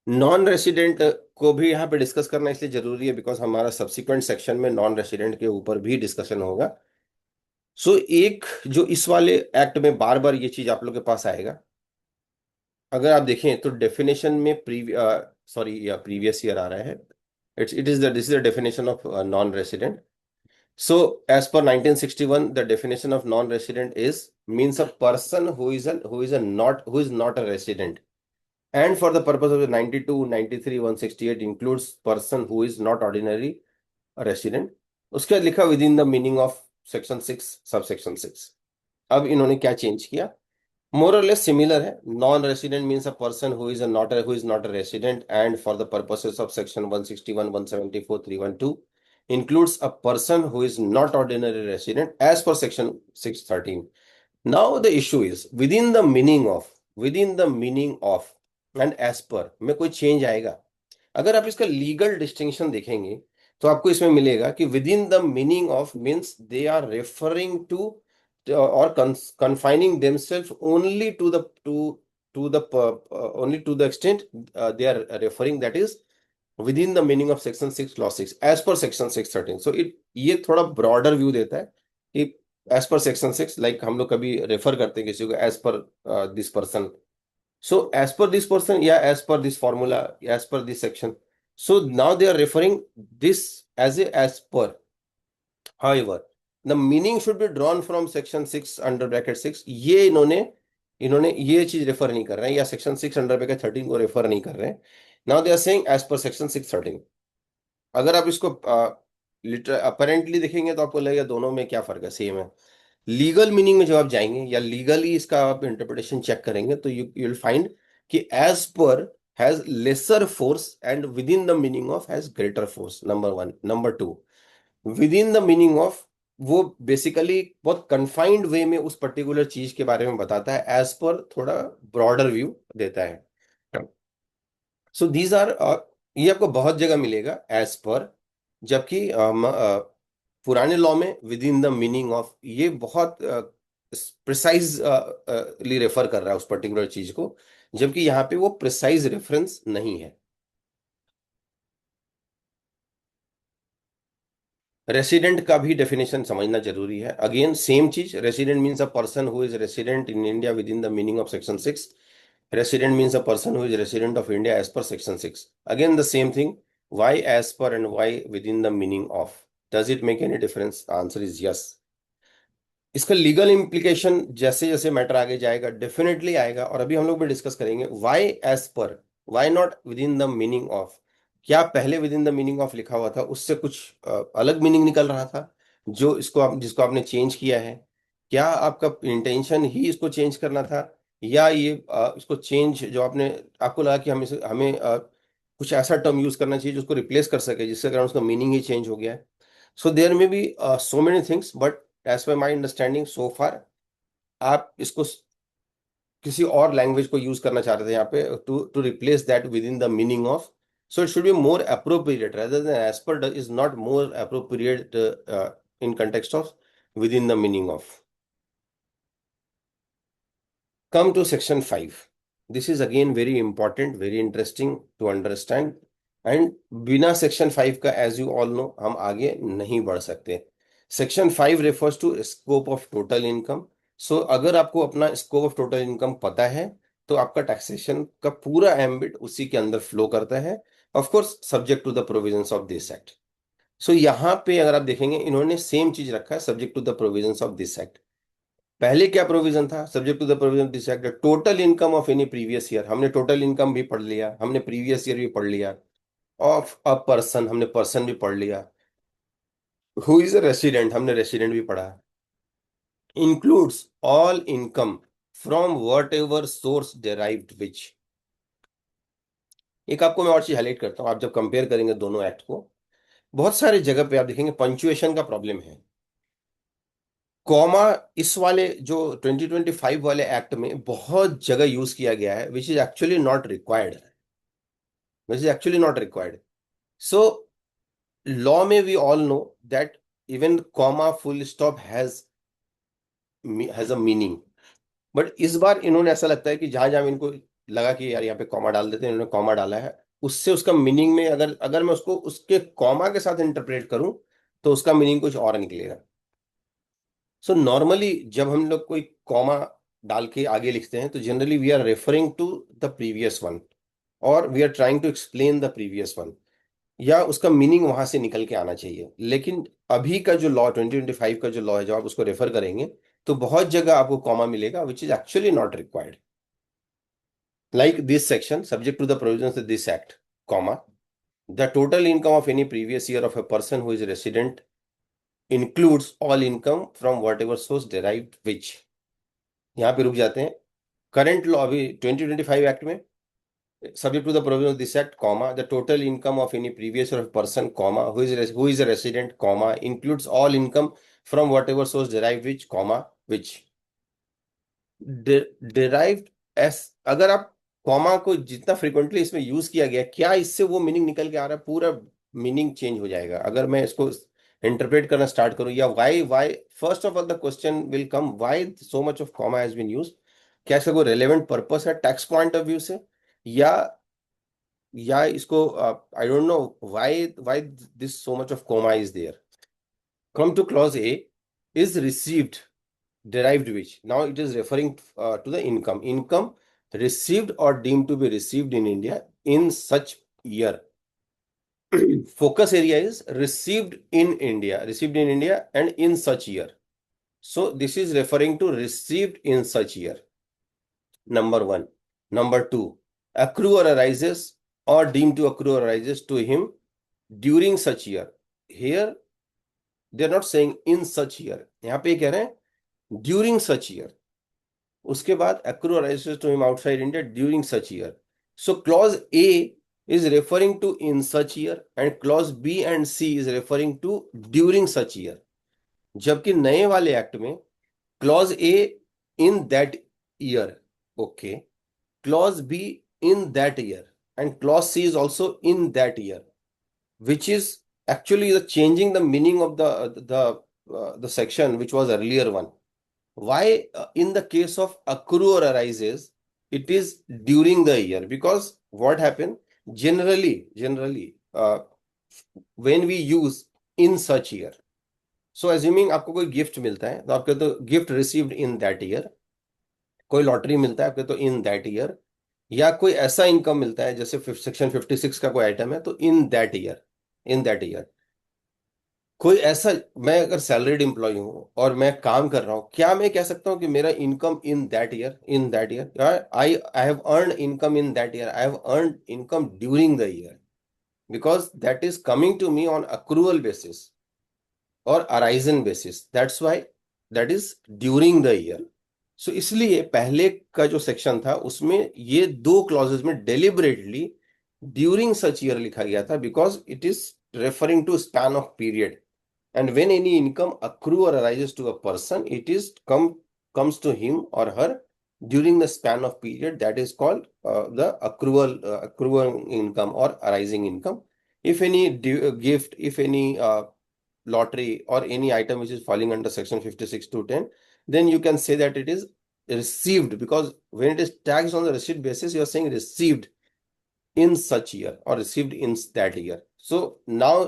नॉन रेसिडेंट को भी यहाँ पे डिस्कस करना इसलिए जरूरी है बिकॉज हमारा सब्सिक्वेंट सेक्शन में नॉन रेसिडेंट के ऊपर भी डिस्कशन होगा। सो एक जो इस वाले एक्ट में बार बार ये चीज आप लोग के पास आएगा, अगर आप देखें तो डेफिनेशन में प्रीवियस ईयर आ रहा है, this is the definition of non resident. So, as per 1961, the definition of non-resident means a person who is not a resident. And for the purpose of the 92, 93, 168 includes person who is not ordinary a resident. उसके बाद लिखा within the meaning of section 6 subsection 6। अब इन्होंने क्या change किया, more or less similar है। non-resident means a person who is not a resident, and for the purposes of section 161, 174, 312 includes a person who is not ordinary resident as per section 613। now the issue is within the meaning of and as per में कोई change आएगा। अगर आप इसका legal distinction देखेंगे तो आपको इसमें मिलेगा कि with in the meaning of means they are referring to और confining themselves only to the extent they are referring, that is within the meaning of section 6 clause 6 as per section 613। so ये थोड़ा broader view देता है कि as per section 6, like हम लोग कभी refer करते हैं किसी को as per this person, so as per this person या as per this formula, as per this section, so now they are referring this as per। however the meaning should be drawn from section 6 under bracket 6। ये इन्होंने ये चीज refer नहीं कर रहे हैं, या सेक्शन 6 अंडर ब्रैकेट 13 को रेफर नहीं कर रहे हैं। Now they are saying as per section 613। अगर आप इसको अपेरेंटली देखेंगे तो आपको लगेगा दोनों में क्या फर्क है, सेम है। लीगल मीनिंग में जब आप जाएंगे या लीगली इसका आप इंटरप्रिटेशन चेक करेंगे तो यू विल फाइंड कि as per has lesser force and with in the meaning of has greater force, number one. Number two, with in the meaning of वो बेसिकली बहुत कंफाइंड वे में उस particular चीज के बारे में बताता है, एज पर थोड़ा ब्रॉडर व्यू देता है। सो दीज आर, ये आपको बहुत जगह मिलेगा एज पर, जबकि पुराने लॉ में with in the meaning of ये बहुत प्रिसाइजली रेफर कर रहा है उस पर्टिकुलर चीज को, जबकि यहाँ पे वो प्रिसाइज रेफरेंस नहीं है। रेसिडेंट का भी डेफिनेशन समझना जरूरी है। अगेन सेम चीज, resident means a person who is resident in India with in the meaning of section 6। Resident means a person who is resident of India as per section 6. Again, the same thing. Why as per and why within the meaning of? Does it make any difference? The answer is yes. इसका legal implication जैसे जैसे matter आगे जाएगा definitely आएगा, और अभी हम लोग भी डिस्कस करेंगे why as per, why not with in the meaning of. क्या पहले with in the meaning of लिखा हुआ था उससे कुछ अलग मीनिंग निकल रहा था जो जिसको आपने चेंज किया है? क्या आपका इंटेंशन ही इसको चेंज करना था, या ये इसको चेंज जो आपको लगा कि हमें कुछ ऐसा टर्म यूज करना चाहिए जो उसको रिप्लेस कर सके, जिसके कारण उसका मीनिंग ही चेंज हो गया है? So there may be so many things, but as per my understanding so फार आप इसको किसी और लैंग्वेज को यूज करना चाह रहे थे यहाँ पे to to replace that with in the meaning of. So it should be more appropriate rather than as per is not more appropriate in context of within the meaning of. Come to section 5. This is again very important, very interesting to understand. And बिना section 5 का as you all know हम आगे नहीं बढ़ सकते। Section 5 refers to scope of total income. So अगर आपको अपना scope of total income पता है तो आपका taxation का पूरा ambit उसी के अंदर flow करता है, of course subject to the provisions of this act. So यहाँ पे अगर आप देखेंगे इन्होंने सेम चीज रखा है, subject to the provisions of this act। पहले क्या प्रोविजन था? Subject to the provision this act, total income of any previous year. हमने टोटल इनकम भी पढ़ लिया, हमने प्रीवियस ईयर भी पढ़ लिया। ऑफ अ पर्सन, हमने पर्सन भी पढ़ लिया। हु इज अ रेसिडेंट, हमने रेसिडेंट भी पढ़ा। Includes all income from whatever source derived which. एक आपको मैं और चीज हाईलाइट करता हूं, आप जब कंपेयर करेंगे दोनों एक्ट को, बहुत सारे जगह पे आप देखेंगे पंचुएशन का प्रॉब्लम है। कॉमा इस वाले जो 2025 वाले एक्ट में बहुत जगह यूज किया गया है, which is actually not required, which is actually not required. So law में we all know that even comma full stop has a meaning, but इस बार इन्होंने ऐसा लगता है कि जहां जहां इनको लगा कि यार यहाँ पे कॉमा डाल देते हैं, इन्होंने कॉमा डाला है, उससे उसका मीनिंग में अगर अगर मैं उसको उसके कॉमा के साथ इंटरप्रेट करूं तो उसका मीनिंग कुछ और निकलेगा। सो नॉर्मली जब हम लोग कोई कॉमा डाल के आगे लिखते हैं तो generally we are referring to the previous one, और we are trying to explain the previous one, या उसका मीनिंग वहां से निकल के आना चाहिए। लेकिन अभी का जो लॉ 2025 का जो लॉ है, जब आप उसको रेफर करेंगे तो बहुत जगह आपको कॉमा मिलेगा which is actually not required. Like this section, subject to the provisions of this act, comma, the total income of any previous year of a person who is resident includes all income from whatever source derived which। यहाँ पे रुक जाते हैं। Current law अभी 2025 act में, subject to the provision of this act, comma, the total income of any previous year of person, comma, who is a resident, comma, includes all income from whatever source derived which, comma, which। derived as, अगर आप comma को जितना frequently इसमें use किया गया, क्या इससे वो मीनिंग निकल के आ रहा है? पूरा मीनिंग चेंज हो जाएगा अगर मैं इसको इंटरप्रेट करना स्टार्ट करूं। या why first of all the question will come, why so much of comma has been used? क्या इसका कोई रेलेवेंट पर्पस है टैक्स पॉइंट ऑफ व्यू से, या इसको I don't know why this so much of comma is there. Come to clause A, is received derived which, now it is referring to the income received or deemed to be received in India in such year। focus area is received in India and in such year, so this is referring to received in such year, number one। Number two, accrue or arises or deemed to accrue or arises to him during such year। here they are not saying in such year, यहाँ पे कह रहे हैं during such year, उसके बाद accrue arises to him outside India during such year. So clause A is referring to in such year and clause B and C is referring to during such year. जबकि नए वाले act में clause A in that year, okay, clause B in that year and clause C is also in that year, which is actually the changing the meaning of the section which was earlier one. Why in the case of accrue or arises it is during the year? Because what happened generally when we use in such year, so assuming आपको कोई gift मिलता है तो आपके तो gift received in that year, कोई lottery मिलता है आपके तो इन दैट ईयर, या कोई ऐसा इनकम मिलता है जैसे सेक्शन 56 का कोई आइटम है तो इन that year, in that year. कोई ऐसा, मैं अगर सैलरीड एम्प्लॉय हूँ और मैं काम कर रहा हूँ, क्या मैं कह सकता हूँ कि मेरा income in that year, in that year I I have earned income in that year, I have earned income during the year, because that is coming to me on accrual basis और arisen basis, that's why that is during the year. So इसलिए पहले का जो section था उसमें ये दो clauses में डेलिबरेटली ड्यूरिंग सच ईयर लिखा गया था, because it is referring to span of period. And when any income accrue or arises to a person, it is comes to him or her during the span of period that is called the accrual income or arising income. If any gift, if any lottery or any item which is falling under section 56 to 10, then you can say that it is received, because when it is taxed on the receipt basis, you are saying received in such year or received in that year. So now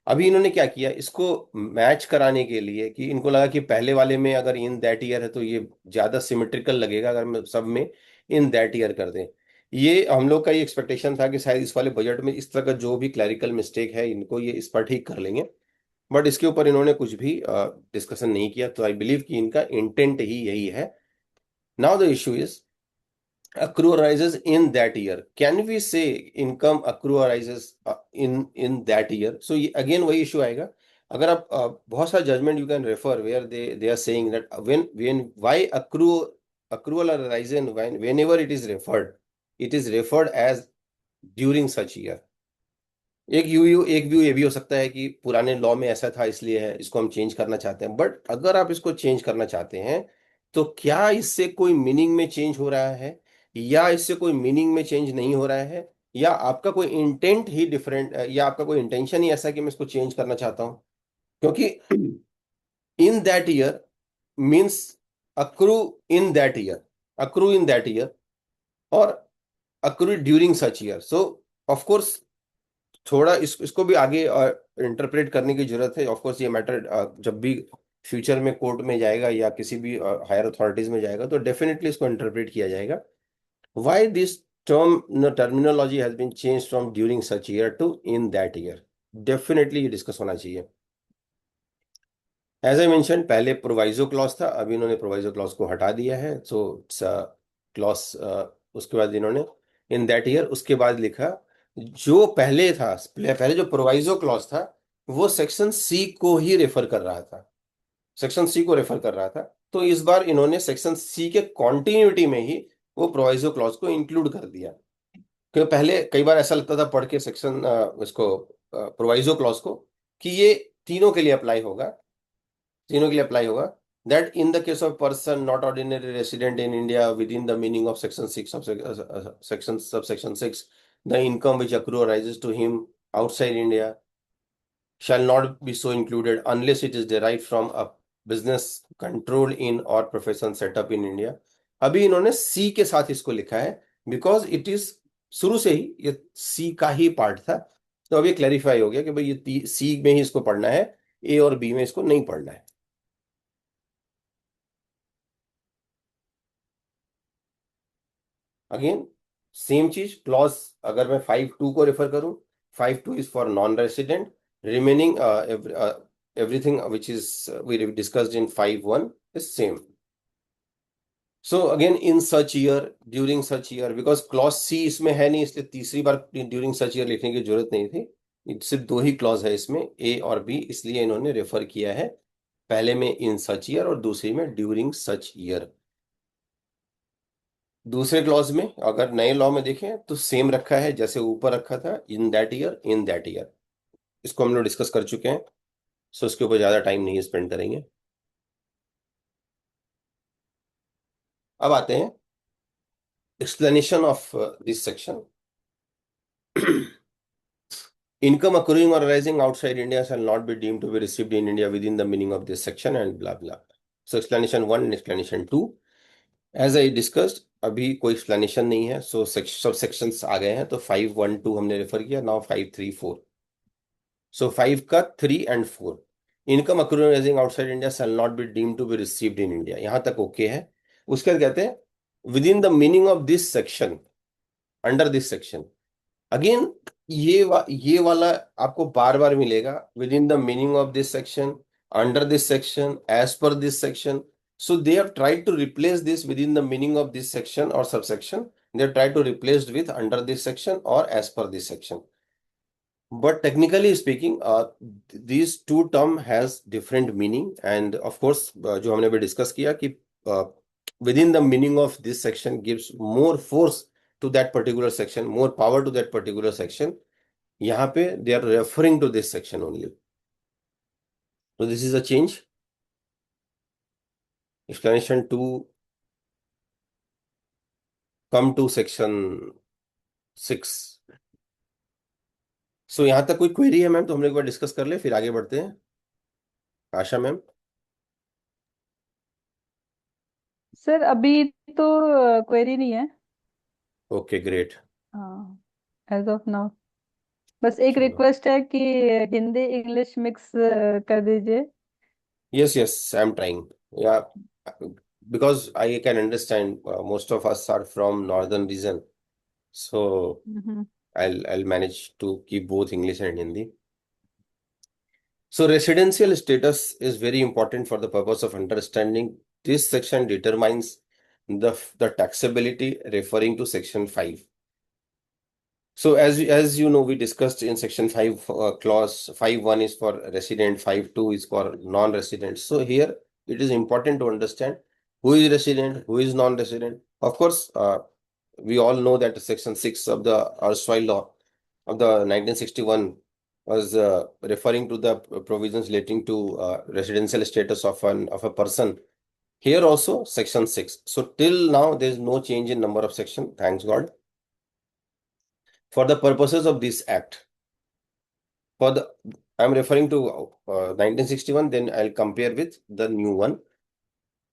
अभी इन्होंने क्या किया, इसको match कराने के लिए कि इनको लगा कि पहले वाले में अगर इन दैट ईयर है तो ये ज्यादा सिमेट्रिकल लगेगा अगर हम सब में इन दैट ईयर कर दें। ये हम लोग का ये एक्सपेक्टेशन था कि शायद इस वाले बजट में इस तरह का जो भी क्लैरिकल मिस्टेक है इनको ये इस पर ठीक कर लेंगे, बट इसके ऊपर इन्होंने कुछ भी डिस्कशन नहीं किया, तो आई बिलीव कि इनका इंटेंट ही यही है। Now the issue is accrue arises in that year. Can we say income accrue arises in that year? So again वही इशू आएगा। अगर आप बहुत सारा judgement you can refer where they are saying that when why accrual arises whenever it is referred as during such year. एक view ये भी हो सकता है कि पुराने लॉ में ऐसा था इसलिए है, इसको हम चेंज करना चाहते हैं, बट अगर आप इसको चेंज करना चाहते हैं तो क्या इससे कोई मीनिंग में चेंज हो रहा है या इससे कोई मीनिंग में चेंज नहीं हो रहा है, या आपका कोई इंटेंट ही डिफरेंट, या आपका कोई इंटेंशन ही ऐसा कि मैं इसको चेंज करना चाहता हूं? क्योंकि in that year means accrue in that year, accrue in that year और accrue during such year. So of course थोड़ा इसको भी आगे इंटरप्रेट करने की जरूरत है। ऑफ कोर्स ये मैटर जब भी फ्यूचर में कोर्ट में जाएगा या किसी भी हायर अथॉरिटीज में जाएगा तो डेफिनेटली इसको इंटरप्रेट किया जाएगा। Why this terminology has been change from during such year to in that year, definitely ये डिस्कस होना चाहिए। एज आई मेंशन, पहले प्रोवाइजो क्लॉज था, अभी इन्होंने प्रोवाइजो क्लॉज को हटा दिया है। सो क्लॉज उसके बाद इन्होंने इन दैट ईयर, उसके बाद लिखा जो पहले था, पहले जो प्रोवाइजो क्लॉज था वो सेक्शन सी को ही रेफर कर रहा था, सेक्शन सी को रेफर कर रहा था। तो इस बार इन्होंने सेक्शन सी के कॉन्टिन्यूटी में ही वो प्रोवाइजो क्लॉज को इंक्लूड कर दिया, क्योंकि पहले कई बार ऐसा लगता था पढ़ के सेक्शन इसको प्रोवाइजो क्लॉज को कि ये तीनों के लिए अप्लाई होगा, तीनों के लिए अप्लाई होगा, that in the case of person not ordinary resident in India within the meaning of section 6 of subsection 6, the income which accrue arises to him outside India shall not be so included unless it is derived from a business controlled in or profession set up in India. अभी इन्होंने सी के साथ इसको लिखा है because it is शुरू से ही ये सी का ही पार्ट था, तो अब ये क्लैरिफाई हो गया कि भाई ये सी में ही इसको पढ़ना है, ए और बी में इसको नहीं पढ़ना है। अगेन सेम चीज, क्लॉज अगर मैं 5(2) को रेफर करूं, 5(2) is for non resident, remaining everything which is we discussed in 5(1) is same. So again in such year, during such year, because clause C इसमें है नहीं इसलिए तीसरी बार during such year लिखने की जरूरत नहीं थी, सिर्फ दो ही क्लॉज है इसमें, ए और बी, इसलिए इन्होंने रेफर किया है पहले में इन सच ईयर और दूसरी में ड्यूरिंग सच ईयर। दूसरे क्लॉज में अगर नए लॉ में देखें तो सेम रखा है जैसे ऊपर रखा था, इन that year in that year. इसको हम लोग डिस्कस कर चुके हैं, सो इसके ऊपर ज्यादा टाइम नहीं स्पेंड करेंगे। अब आते हैं explanation of this section. Income accruing or arising outside India shall not be deemed to be received in India within the meaning of this section and blah blah. So explanation 1 and explanation 2, as I discussed, अभी कोई explanation नहीं है, so सब sections आ गए हैं, तो 5, 1, 2 हमने refer किया, now 5, 3, 4. So 5 का 3 and 4, income accruing arising outside India shall not be deemed to be received in India, यहाँ तक ओके है। उसके बाद कहते हैं within the meaning of this section, under this section, again ये वाला आपको बार बार मिलेगा, with in the meaning of this section, under this section, as per this section. So they have tried to replace this with in the meaning of this section और subsection, they have tried to replace with under this section और as per this section. But technically speaking, these two term has different meaning, and of course, जो हमने भी discuss किया कि within the meaning of this section gives more force to that particular section, more power to that particular section. यहाँ पे they are referring to this section only. So this is a change. Explanation 2 come to section 6. So यहाँ तक कोई query है ma'am तो हम लोग एक बार डिस्कस कर ले, फिर आगे बढ़ते हैं। आशा मैम। सर अभी तो क्वेरी नहीं है। Okay great. हाँ, एज ऑफ नाउ बस एक चलो, रिक्वेस्ट है कि हिंदी इंग्लिश मिक्स कर दीजिए। yes, I'm trying. Yeah, because I can understand most of us are from northern region, so hmm. I'll manage to keep both English and Hindi. So residential status is very important for the purpose of understanding. This section determines the taxability referring to section 5. So as you know, we discussed in section 5, clause 5.1 is for resident, 5.2 is for non-resident. So here it is important to understand who is resident, who is non-resident. Of course, we all know that section 6 of the erstwhile law of the 1961 was referring to the provisions relating to residential status of a person. Here also section 6. So till now there is no change in number of section, thanks God. For the purposes of this act, I'm referring to 1961, then I'll compare with the new one.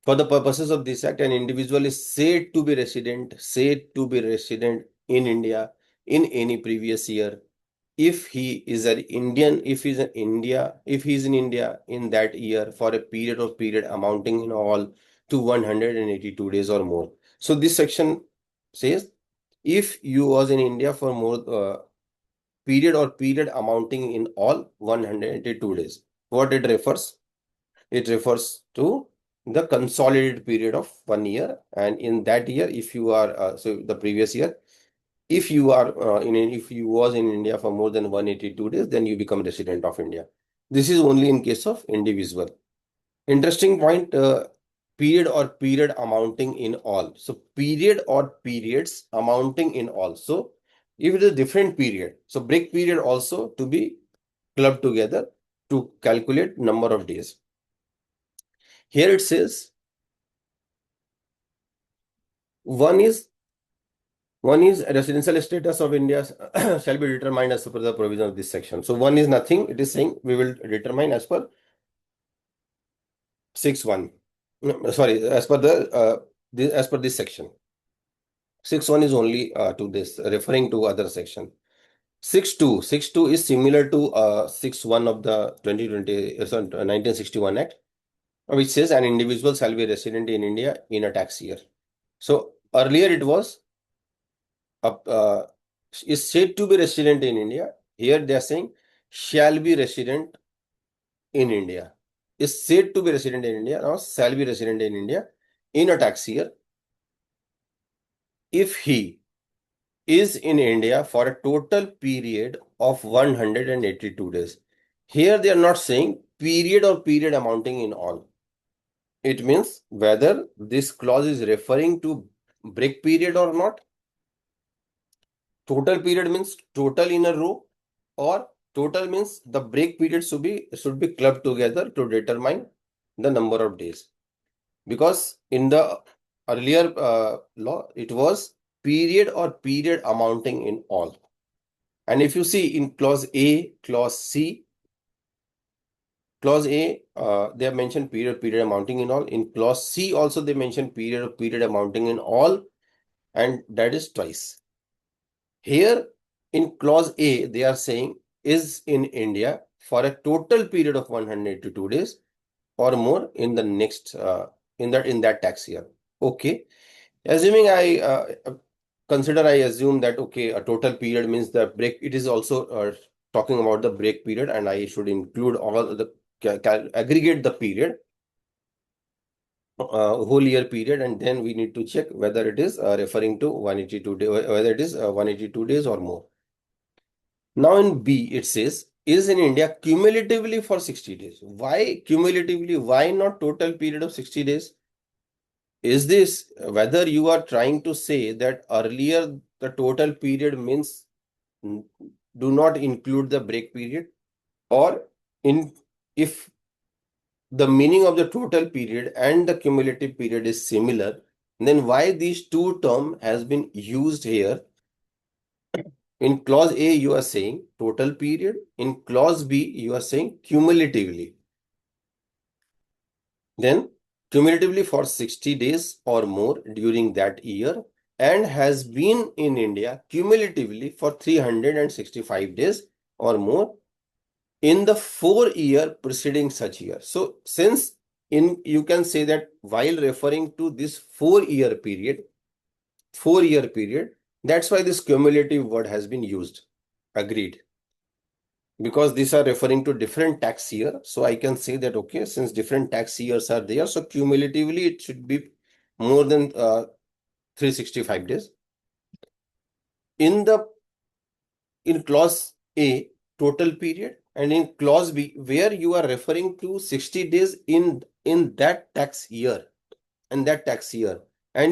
For the purposes of this act, an individual is said to be resident in India in any previous year if he is an Indian, if he is in India in that year for a period amounting in all to 182 days or more. So this section says if you was in India for more period amounting in all 182 days. What it refers? It refers to the consolidated period of 1 year, and in that year, if you are so the previous year, if you are if you was in India for more than 182 days, then you become resident of India. This is only in case of individual. Interesting point. Period amounting in all. So period or periods amounting in all. So if it is a different period, so break period also to be clubbed together to calculate number of days. Here it says one is residential status of India shall be determined as per the provision of this section. So one is nothing. It is saying we will determine as per 6.1. No, sorry, as per as per this section. 6.1 is only to this, referring to other section. 6.2 is similar to 6.1 of the 1961 Act, which says an individual shall be resident in India in a tax year. So earlier it was is said to be resident in India. Here they are saying shall be resident in India. Is said to be resident in India, now shall be resident in India in a tax year if he is in India for a total period of 182 days. Here they are not saying period or period amounting in all. It means whether this clause is referring to break period or not. Total period means total in a row, or total means the break period should be clubbed together to determine the number of days. Because in the earlier law, it was period or period amounting in all. And if you see in clause A, clause C, clause A, they have mentioned period amounting in all. In clause C also they mentioned period amounting in all, and that is twice. Here in clause A, they are saying is in India for a total period of 182 days or more in the next in that tax year. Okay. Assuming I assume that okay, a total period means the break. It is also talking about the break period, and I should include all the aggregate the period, whole year period, and then we need to check whether it is referring to 182 days, whether it is 182 days or more. Now in B, it says is in India cumulatively for 60 days. Why cumulatively? Why not total period of 60 days? Is this whether you are trying to say that earlier the total period means do not include the break period, or in if the meaning of the total period and the cumulative period is similar, then why these two terms has been used here? In clause A, you are saying total period. In clause B, you are saying cumulatively. Then cumulatively for 60 days or more during that year, and has been in India cumulatively for 365 days or more in the 4 year preceding such year. So since you can say that while referring to this 4 year period, that's why this cumulative word has been used. Agreed. Because these are referring to different tax year. So I can say that, okay, since different tax years are there, so cumulatively it should be more than 365 days. In clause A, total period, and in clause B, where you are referring to 60 days in that tax year, and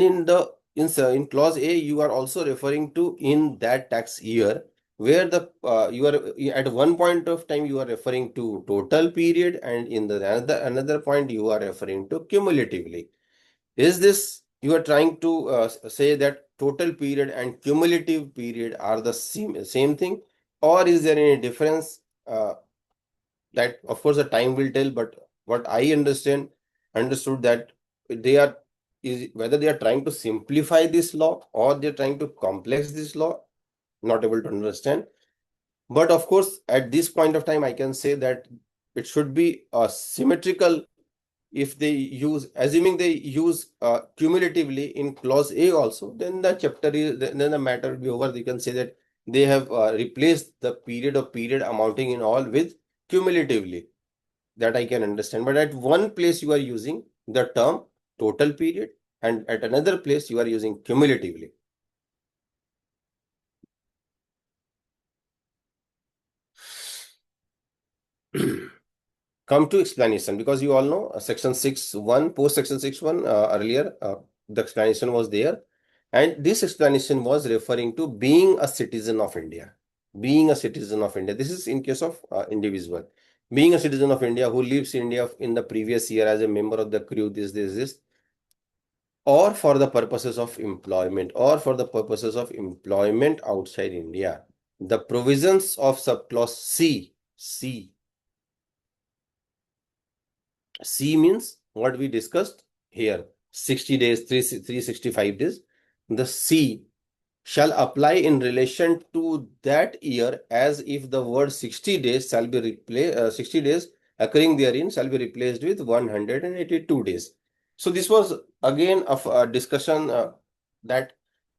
in clause A, you are also referring to in that tax year, where the you are at one point of time you are referring to total period, and in the another point you are referring to cumulatively. Is this you are trying to say that total period and cumulative period are the same thing, or is there any difference? That of course the time will tell, but what I understood that they are is whether they are trying to simplify this law or they're trying to complex this law, not able to understand. But of course, at this point of time, I can say that it should be symmetrical if they use, assuming they use cumulatively in clause A also, then the chapter is, then the matter will be over. You can say that they have replaced the period of period amounting in all with cumulatively. That I can understand. But at one place you are using the term total period, and at another place you are using cumulatively. Come to explanation, because you all know section 6.1, post section 6.1 earlier, the explanation was there, and this explanation was referring to being a citizen of India. Being a citizen of India. This is in case of individual. Being a citizen of India who lives in India in the previous year as a member of the crew, this, or for the purposes of employment, outside India. The provisions of subclause C means what we discussed here, 60 days, 365 days. The C shall apply in relation to that year as if the word 60 days shall be replaced, 60 days occurring therein shall be replaced with 182 days. So this was again a discussion that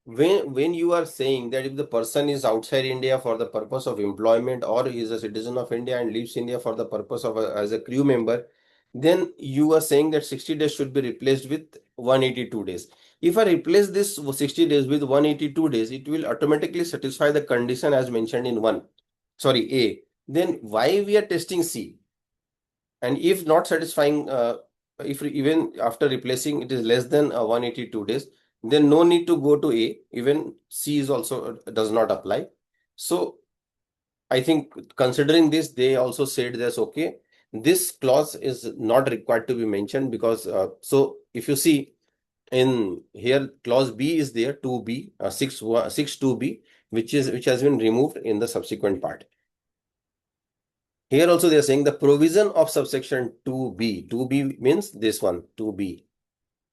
when you are saying that if the person is outside India for the purpose of employment, or he is a citizen of India and leaves India for the purpose of as a crew member, then you are saying that 60 days should be replaced with 182 days. If I replace this 60 days with 182 days, it will automatically satisfy the condition as mentioned in A. Then why we are testing C? And if not satisfying, if even after replacing it is less than 182 days, then no need to go to A. Even C is also does not apply. So I think considering this, they also said this, okay, this clause is not required to be mentioned because so if you see in here clause B is there 2B 6(2)(b), which has been removed in the subsequent part. Here also they are saying the provision of subsection 2B. 2B means this one 2B.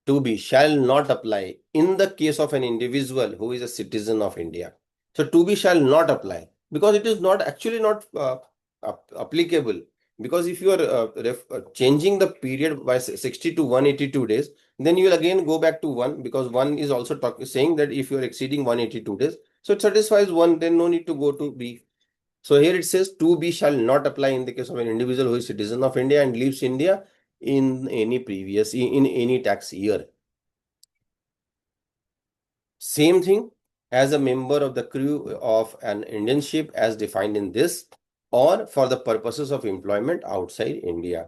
2B shall not apply in the case of an individual who is a citizen of India. So 2B shall not apply because it is not actually not applicable. Because if you are changing the period by 60 to 182 days, then you will again go back to 1 because 1 is also saying that if you are exceeding 182 days, so it satisfies 1, then no need to go to B. So here it says 2B shall not apply in the case of an individual who is citizen of India and leaves India in any tax year. Same thing as a member of the crew of an Indian ship as defined in this, or for the purposes of employment outside India.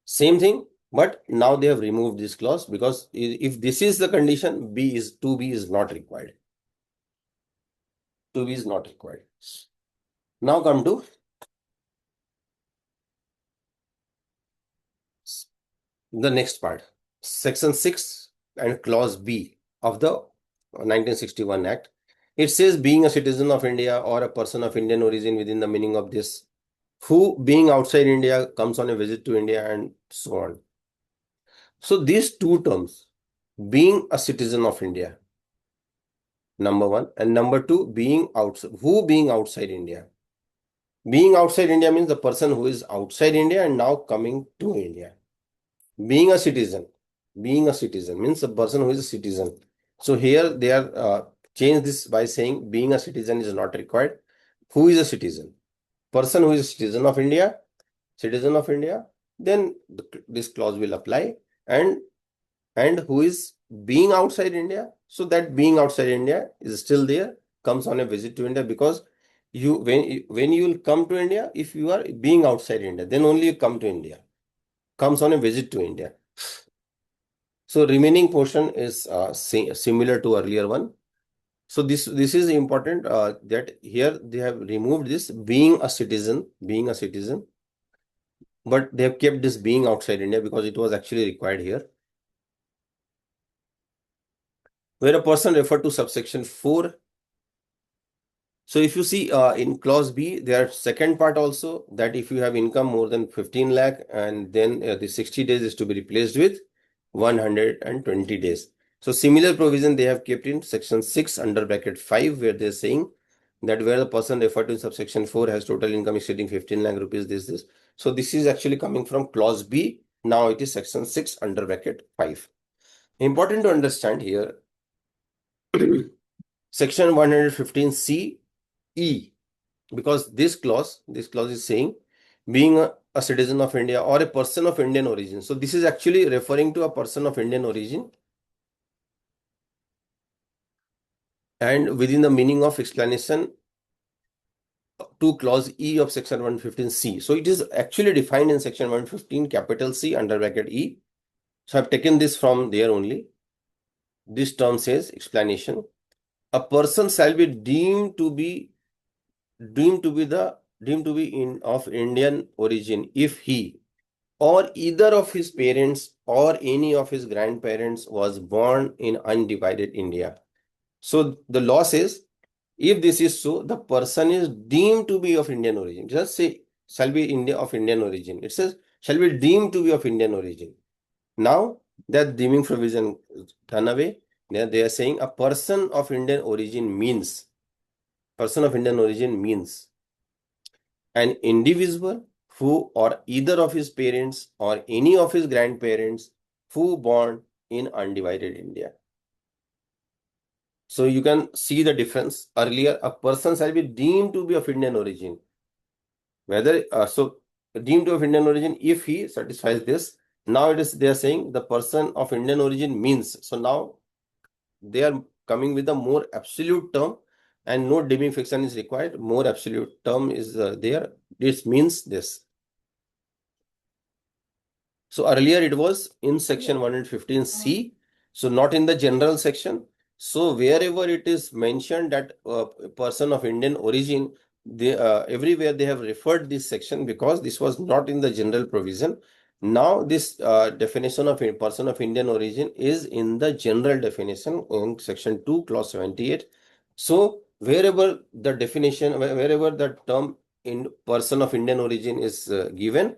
Same thing, but now they have removed this clause because if this is the condition, 2B is not required. 2B is not required. Now come to the next part, section 6 and clause B of the 1961 Act. It says being a citizen of India or a person of Indian origin within the meaning of this, who being outside India comes on a visit to India and so on. So these two terms, being a citizen of India, number one, and number two, being outside India. Being outside India means the person who is outside India and now coming to India. Being a citizen means the person who is a citizen. So here they are changed this by saying being a citizen is not required. Who is a citizen? Person who is a citizen of India, then this clause will apply. And who is being outside India? So that being outside India is still there, comes on a visit to India because when you will come to India, if you are being outside India, then only you come to India. Comes on a visit to India. So remaining portion is similar to earlier one. So this is important that here they have removed this being a citizen, but they have kept this being outside India because it was actually required here. Where a person referred to subsection 4. So if you see in clause B, there second part also that if you have income more than 15 lakh and then the 60 days is to be replaced with 120 days. So similar provision they have kept in section 6 under bracket 5 where they are saying that where the person referred to in subsection 4 has total income exceeding 15 lakh rupees, this. So this is actually coming from clause B. Now it is section 6 under bracket 5. Important to understand here, section 115C E, because this clause is saying being a citizen of India or a person of Indian origin. So this is actually referring to a person of Indian origin and within the meaning of explanation to clause E of section 115C. So it is actually defined in section 115 capital C under bracket E. So I've taken this from there only. This term says explanation. A person shall be deemed to be of Indian origin if he or either of his parents or any of his grandparents was born in undivided India. So the law says, if this is so, the person is deemed to be of Indian origin. Just say, shall be of Indian origin. It says, shall be deemed to be of Indian origin. Now, that deeming provision done away. They are saying a person of Indian origin means an individual who or either of his parents or any of his grandparents who born in undivided India. So you can see the difference. Earlier, a person shall be deemed to be of Indian origin. Whether deemed to be of Indian origin if he satisfies this. Now they are saying the person of Indian origin means. So now they are coming with a more absolute term and no deeming fiction is required. More absolute term is there. This means this. So earlier it was in section 115C, so not in the general section. So wherever it is mentioned that a person of Indian origin, they everywhere they have referred this section because this was not in the general provision. Now this definition of a person of Indian origin is in the general definition in section 2, clause 78. So wherever the definition, wherever the term in person of Indian origin is given,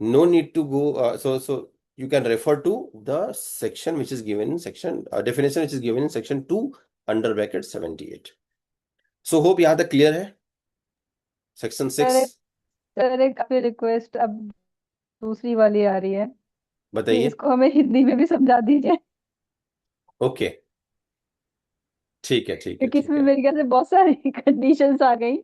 no need to go. So you can refer to the section which is given in section definition which is given in section 2 under bracket 78. So hope यहाँ तक clear है. Section 6 sir sir एक काफी request अब दूसरी वाली आ रही है कि बताइए. इसको हमें हिंदी में भी समझा दीजिए, ओके, ठीक है, ठीक है, क्योंकि ठीक इसमें है. मेरे ख्याल से बहुत सारी कंडीशंस आ गई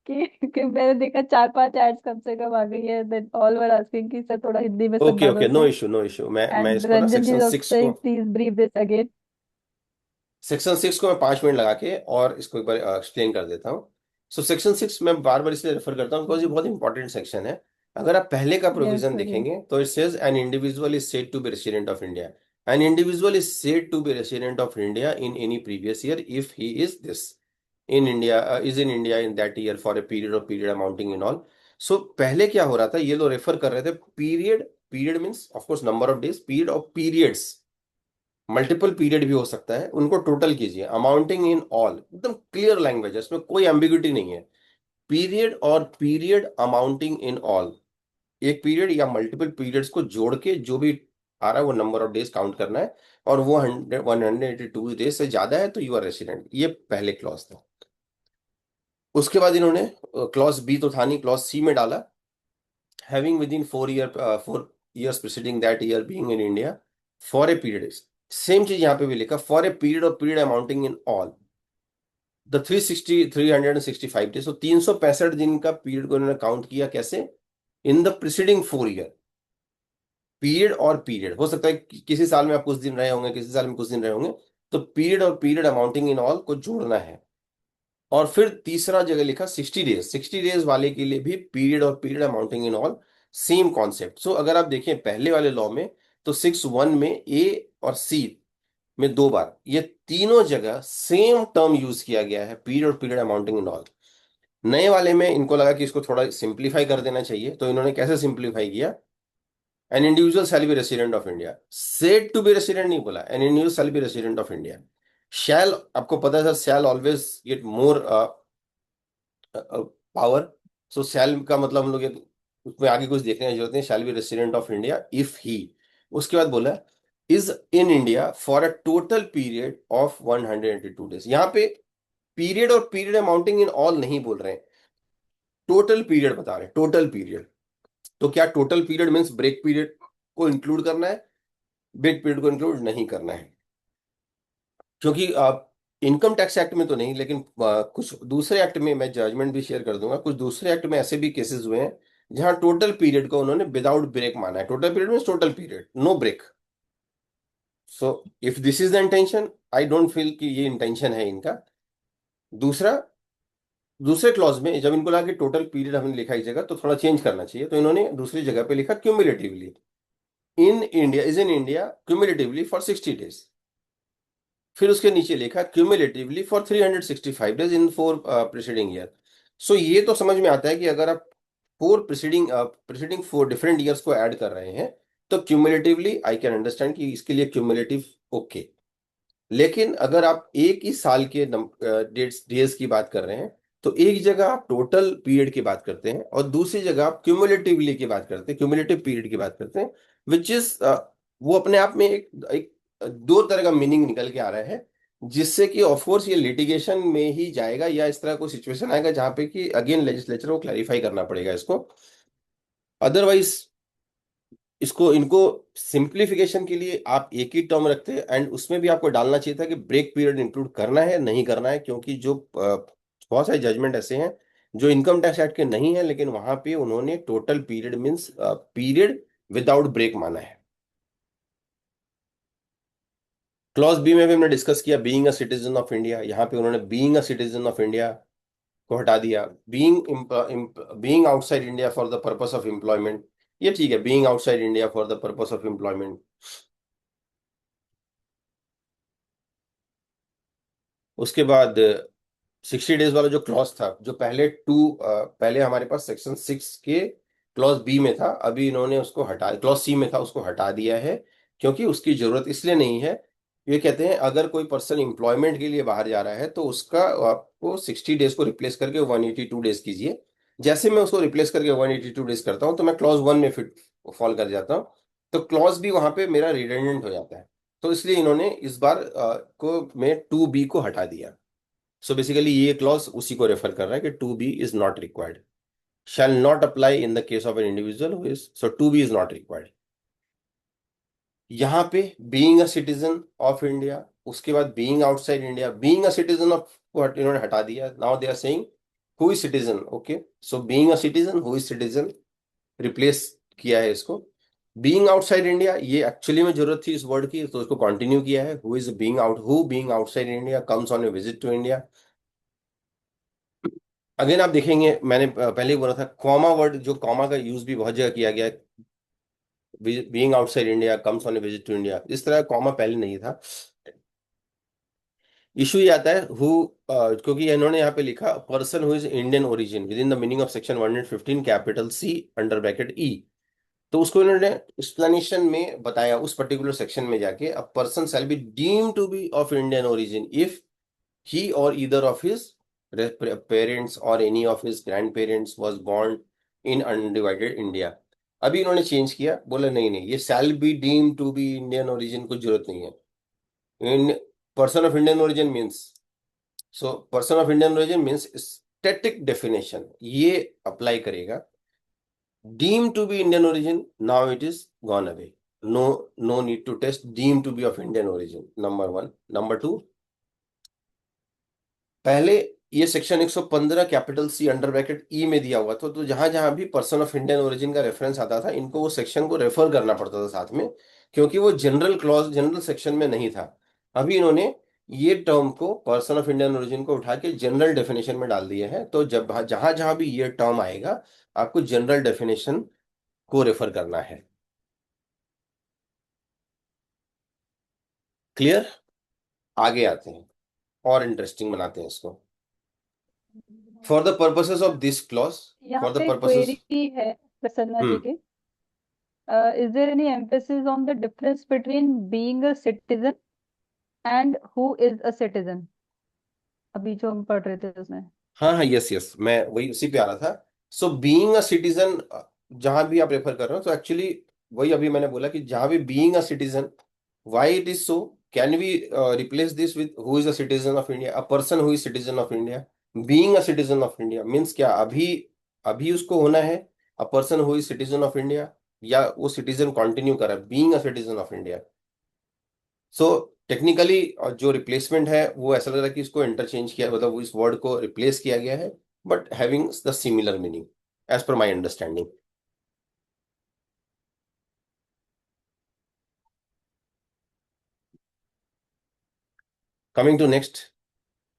कि मैंने देखा 4-5 एड्स कम से कम आ गई है, देन ऑल वर आस्किंग कि सर थोड़ा हिंदी में ओके, समझा ओके, नो दो. Issue, no issue. मैं एंड इसको ना रंजन जी सेक्शन 6 ऑल्सो को please brief this again. Section 6 को मैं 5 मिनट लगा के और इसको एक बार एक्सप्लेन कर देता हूँ. सो सेक्शन 6 मैं बार बार इसलिए रेफर करता हूँ बिकॉज ये बहुत इंपॉर्टेंट सेक्शन है. अगर आप पहले का यस प्रोविजन सर, यस. देखेंगे तो it says an individual is said to be resident of India. An individual is said to be resident of India in any previous year if he is this in India is in India in that year for a period amounting in all. So पहले क्या हो रहा था, ये लोग refer कर रहे थे period. Period means of course number of days, period of periods, multiple period भी हो सकता है, उनको टोटल कीजिए. अमाउंटिंग इन ऑल, एकदम क्लियर लैंग्वेज है, इसमें कोई एम्बिग्यूटी नहीं है. पीरियड और पीरियड अमाउंटिंग इन ऑल, एक पीरियड या मल्टीपल पीरियड्स को जोड़ के जो भी आ रहा है वो नंबर ऑफ डेज काउंट करना है, और वो 182 डेज से ज्यादा है तो यू आर रेसिडेंट. ये पहले क्लॉज था. उसके बाद इन्होंने क्लॉज बी तो था नहीं, क्लॉज सी में डाला having with in 4 years preceding that year being in India for a period. Same चीज यहाँ पे भी लिखा for a period of period amounting in all the 365 days. तो 365 दिन का पीरियड को इन्होंने काउंट किया. कैसे? In the preceding 4 year. Period और पीरियड हो सकता है किसी साल में आप कुछ दिन रहे होंगे, किसी साल में कुछ दिन रहे होंगे, तो पीरियड और पीरियड अमाउंटिंग इन ऑल को जोड़ना है. और फिर तीसरा जगह लिखा 60 डेज. 60 डेज वाले के लिए भी पीरियड और period amounting in all, same concept. So अगर आप देखें पहले वाले लॉ में तो 6(1) में ए और सी में 2 बार ये तीनों जगह सेम टर्म यूज किया गया है, पीरियड और पीरियड अमाउंटिंग इन ऑल. नए वाले में इनको लगा कि इसको थोड़ा सिंप्लीफाई कर देना चाहिए, तो इन्होंने कैसे सिंप्लीफाई किया? An individual shall be resident of India. Said to be resident नहीं बोला, an individual shall be resident of India. Shall, आपको पता है sir, shall always get more power. So shall का मतलब हम लोग उसमें आगे कुछ देखने की जरूरत नहीं. शैल be resident of India if he. उसके बाद बोला is in India for a total period of 182 days. यहाँ पे पीरियड और पीरियड अमाउंटिंग इन ऑल नहीं बोल रहे हैं, टोटल पीरियड बता रहे हैं, टोटल पीरियड. तो क्या total period means break period को इंक्लूड करना है? ब्रेक पीरियड को इंक्लूड नहीं करना है, क्योंकि इनकम टैक्स एक्ट में तो नहीं, लेकिन कुछ दूसरे एक्ट में, मैं जजमेंट भी शेयर कर दूंगा, कुछ दूसरे एक्ट में ऐसे भी केसेस हुए हैं जहां टोटल पीरियड को उन्होंने विदाउट ब्रेक माना है. Total period means total period, no break. So if this is the intention, I don't feel कि ये इंटेंशन है इनका. दूसरा, दूसरे क्लॉज में जब इनको लगा कि टोटल पीरियड हमने लिखा इस जगह तो थोड़ा चेंज करना चाहिए, तो इन्होंने दूसरी जगह पे लिखा cumulatively in India, is in India cumulatively for 60 days. फिर उसके नीचे लिखा cumulatively for 365 days in 4 preceding year. So ये तो समझ में आता है कि अगर आप 4 डिफरेंट ईयर्स को ऐड कर रहे हैं तो क्यूमुलेटिवली आई कैन अंडरस्टैंड कि इसके लिए क्यूमुलेटिव ओके. लेकिन अगर आप एक ही साल के डेट्स डेज की बात कर रहे हैं तो एक जगह आप टोटल पीरियड की बात करते हैं और दूसरी जगह आप क्यूमुलेटिवली की बात करते हैं, क्यूमुलेटिव पीरियड की बात करते हैं, विच इज वो अपने आप में एक दो तरह का मीनिंग निकल के आ रहा है, जिससे कि ऑफ कोर्स ये लिटिगेशन में ही जाएगा या इस तरह कोई सिचुएशन आएगा जहां पे कि अगेन लेजिस्लेचर को क्लैरिफाई करना पड़ेगा इसको. अदरवाइज इसको इनको सिंप्लीफिकेशन के लिए आप एक ही टर्म रखते हैं, एंड उसमें भी आपको डालना चाहिए था कि ब्रेक पीरियड इंक्लूड करना है नहीं करना है, क्योंकि जो बहुत सारे जजमेंट ऐसे हैं जो इनकम टैक्स एक्ट के नहीं है, लेकिन वहां पे उन्होंने total period means period without break माना है. क्लॉज बी में भी हमने डिस्कस किया being a citizen of India. यहाँ पे उन्होंने being a citizen of India को हटा दिया, being outside India for the purpose of employment. ये ठीक है, being outside India for the purpose of employment. उसके बाद 60 डेज वाला जो क्लॉज था, जो पहले हमारे पास सेक्शन 6 के क्लॉज बी में था, अभी इन्होंने उसको हटा, क्लॉज सी में था उसको हटा दिया है, क्योंकि उसकी जरूरत इसलिए नहीं है। ये कहते हैं अगर कोई पर्सन एम्प्लॉयमेंट के लिए बाहर जा रहा है तो उसका आपको 60 डेज को रिप्लेस करके 182 डेज कीजिए। जैसे मैं उसको रिप्लेस करके 182 डेज करता हूँ तो मैं क्लॉज 1 में फिट फॉल कर जाता हूँ, तो क्लॉज भी वहां पे मेरा रिडेंडेंट हो जाता है। तो इसलिए इन्होंने इस बार को में 2B को हटा दिया। सो बेसिकली ये क्लॉज उसी को रेफर कर रहा है कि 2B is not required, shall not apply in the case of an individual who is, so 2B is not required. यहाँ पे being a citizen of India, उसके बाद being outside India, being a citizen of को इन्होंने हटा दिया। Now they are saying who is citizen. Okay, so being a citizen, who is citizen, replace किया है इसको। बीइंग आउटसाइड इंडिया, ये एक्चुअली में जरूरत थी इस वर्ड की, तो उसको कंटिन्यू किया है। Who is being out, who being outside India comes on a visit to India. Again आप देखेंगे, मैंने पहले ही बोला था, कॉमा वर्ड, जो कॉमा का यूज भी बहुत जगह किया गया है। Being outside India comes on a visit to India, इस तरह कॉमा पहले नहीं था। इशू ये आता है हु, क्योंकि इन्होंने यहाँ पे लिखा person who is Indian origin with in the meaning of section 115 capital C under bracket E. तो उसको इन्होंने एक्सप्लेनेशन में बताया उस पर्टिकुलर सेक्शन में जाके, a person shall be deemed to be of Indian origin if he or either of his parents or any of his grandparents was born in undivided India। अभी इन्होंने चेंज किया, बोला नहीं नहीं, ये shall be deemed to be Indian origin को जरूरत नहीं है। In person of Indian origin means, so person of Indian origin means static definition ये अप्लाई करेगा। Deem to be Indian origin, now it is gone away. No, no need to test deem to be of Indian origin, number 1। Number 2, पहले ये section 115 capital C under bracket E में दिया हुआ था, तो जहां जहां भी पर्सन ऑफ इंडियन ओरिजिन का रेफरेंस आता था, इनको वो सेक्शन को रेफर करना पड़ता था साथ में, क्योंकि वो जनरल क्लॉज, जनरल सेक्शन में नहीं था। अभी इन्होंने ये टर्म को, पर्सन ऑफ इंडियन ओरिजिन को उठा के जनरल डेफिनेशन में डाल दिया है। तो जब जहां जहां भी ये टर्म आएगा, आपको जनरल डेफिनेशन को रेफर करना है। क्लियर? आगे आते हैं और इंटरेस्टिंग बनाते हैं इसको। For the purposes of this clause, यहाँ फॉर द पे पर्पसेस, क्वेरी है प्रसन्ना जी हम्म, की, is there any emphasis on the difference between being a citizen and who is a citizen? अभी जो हम पढ़ रहे थे उसमें। हाँ हाँ, यस यस, मैं वही उसी पे आ रहा था। सो बीइंग अ सिटीजन, जहां भी आप रेफर कर रहे हो, तो एक्चुअली वही अभी मैंने बोला कि जहां भी being a citizen, why it is so, can we replace this with who is a citizen of India, a person who is citizen of India. Being a citizen of India means क्या, अभी अभी उसको होना है a person who is citizen of India, या वो citizen continue कर रहा है being a citizen of India. So technically जो रिप्लेसमेंट है वो ऐसा लग रहा है कि इसको इंटरचेंज किया, मतलब वो इस वर्ड को रिप्लेस किया गया है, but having the similar meaning as per my understanding. Coming to next,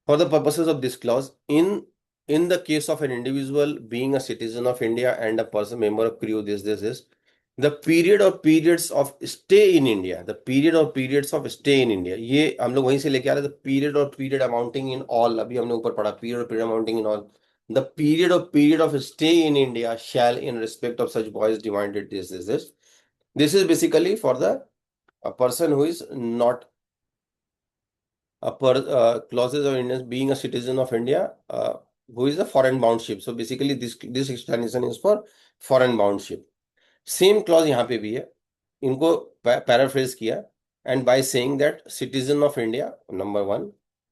for the purposes of this clause, in the case of an individual being a citizen of India and a person member of crew, this the period or periods of stay in India, the period or periods of stay in India, ये हम लोग वहीं से लेके आ रहे हैं। the period or period amounting in all, अभी हमने ऊपर पढ़ा period or period amounting in all, the period of stay in India shall in respect of such boys divided this is basically for the a person who is not clauses of Indians being a citizen of India, who is a foreign bound ship. So basically this explanation is for foreign bound ship. Same clause यहाँ पे भी है, इनको paraphrase किया, and by saying that citizen of India, number 1,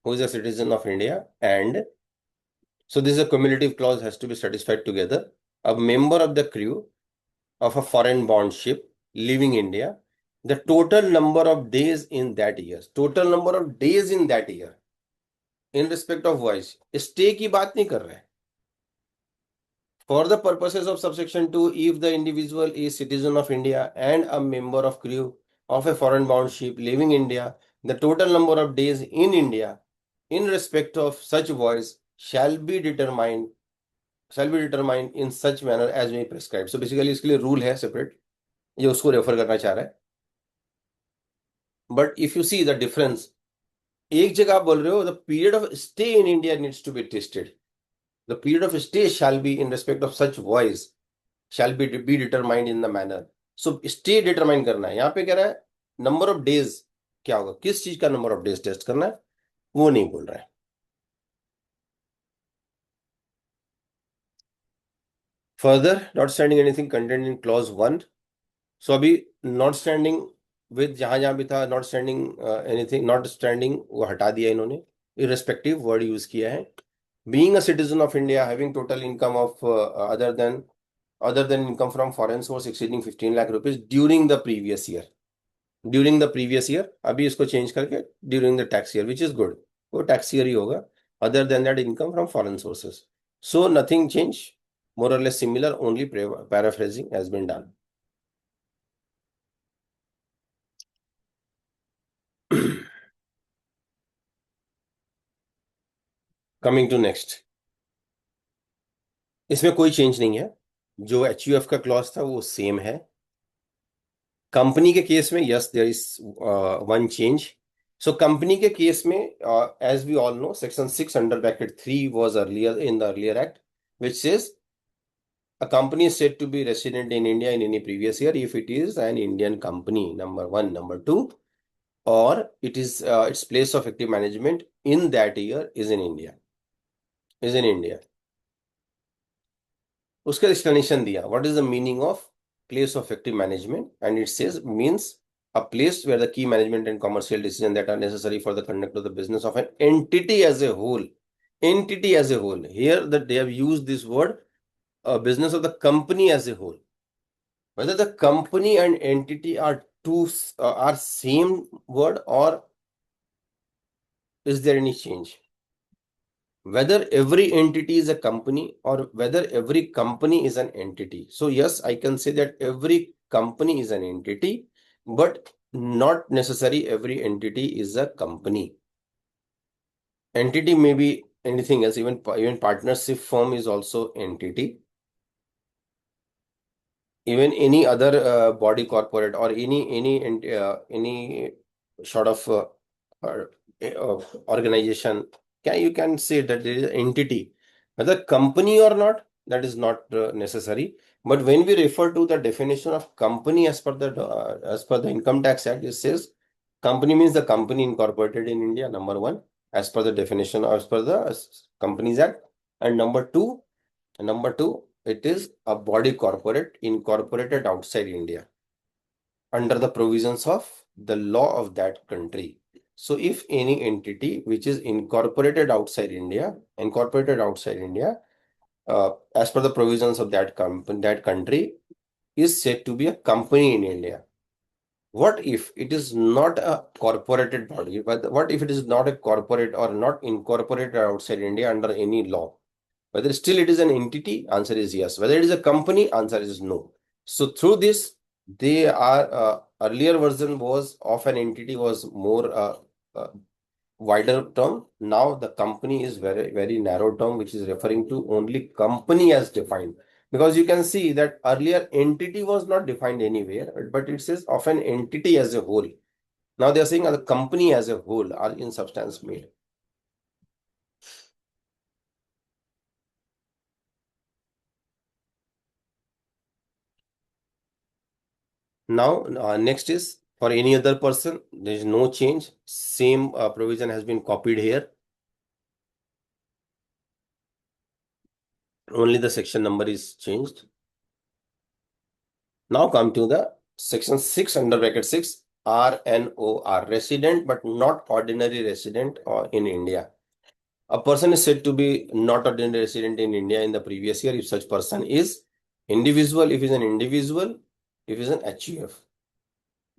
who is a citizen of India, and so this is a cumulative clause has to be satisfied together. A member of the crew of a foreign bound ship leaving India, the total number of days in that year, total number of days in that year, in respect of voice, stay की बात नहीं कर रहे हैं। For the purposes of subsection 2, if the individual is citizen of India and a member of crew of a foreign bound ship living India, the total number of days in India in respect of such voice shall be determined shall be determined in such manner as may prescribed. So basically इसके लिए rule है separate, ये उसको refer करना चाह रहा है. But if you see the difference, एक जगह आप बोल रहे हो the period of stay in India needs to be tested. The period of stay shall be in respect of such voice shall be determined in the manner. So stay determine करना है. यहाँ पे कह रहा है नंबर ऑफ डेज क्या होगा, किस चीज का नंबर ऑफ डेज टेस्ट करना है, वो नहीं बोल रहा है. Further not standing anything content in clause 1. सो अभी नॉट स्टैंडिंग विद जहां जहां भी था not standing anything, not standing वो हटा दिया इन्होंने, इररेस्पेक्टिव वर्ड यूज किया है. Being a citizen of India having total income of other than income from foreign source exceeding 15 lakh rupees during the previous year. During the previous year, अभी इसको change करके during the tax year, which is good, वो tax year ही होगा. Other than that income from foreign sources. So nothing change, more or less similar, only paraphrasing has been done. Coming to next, इसमें कोई change नहीं है, जो HUF का clause था वो सेम है. कंपनी के केस में yes there is one change. So company के केस में as we all know section 6 under bracket 3 was earlier in the earlier act which says a company is said to be resident in India in any previous year if it is an Indian company, number one. Number two, or it is its place of active management in that year is in India. उसका explanation दिया, what is the meaning of place of active management, and it says means a place where the key management and commercial decisions that are necessary for the conduct of the business of an entity as a whole. Entity as a whole. Here that they have used this word, business of the company as a whole. Whether the company and entity are are same word, or is there any change? Whether every entity is a company or whether every company is an entity. So yes, I can say that every company is an entity, but not necessary every entity is a company. Entity may be anything else, even partnership firm is also entity. Even any other body corporate or any sort of organization, you can say that there is an entity, whether company or not, that is not necessary. But when we refer to the definition of company as per the Income Tax Act, it says company means the company incorporated in India, number one, as per the definition, as per the Companies Act. And number two, it is a body corporate incorporated outside India under the provisions of the law of that country. So if any entity which is incorporated outside India, as per the provisions of that country, is said to be a company in India. What if it is not a corporated body? But what if it is not a corporate or not incorporated outside India under any law? Whether still it is an entity, answer is yes. Whether it is a company, answer is no. So through this, they are earlier version was of an entity was more wider term. Now the company is very, very narrow term, which is referring to only company as defined. Because you can see that earlier entity was not defined anywhere, but it says of an entity as a whole. Now they are saying the company as a whole are in substance made. Now, next is for any other person, there is no change. Same provision has been copied here. Only the section number is changed. Now come to the section 6 under bracket 6, RNOR, resident but not ordinary resident in India. A person is said to be not ordinary resident in India in the previous year if such person is individual, if is an individual, if is an HUF.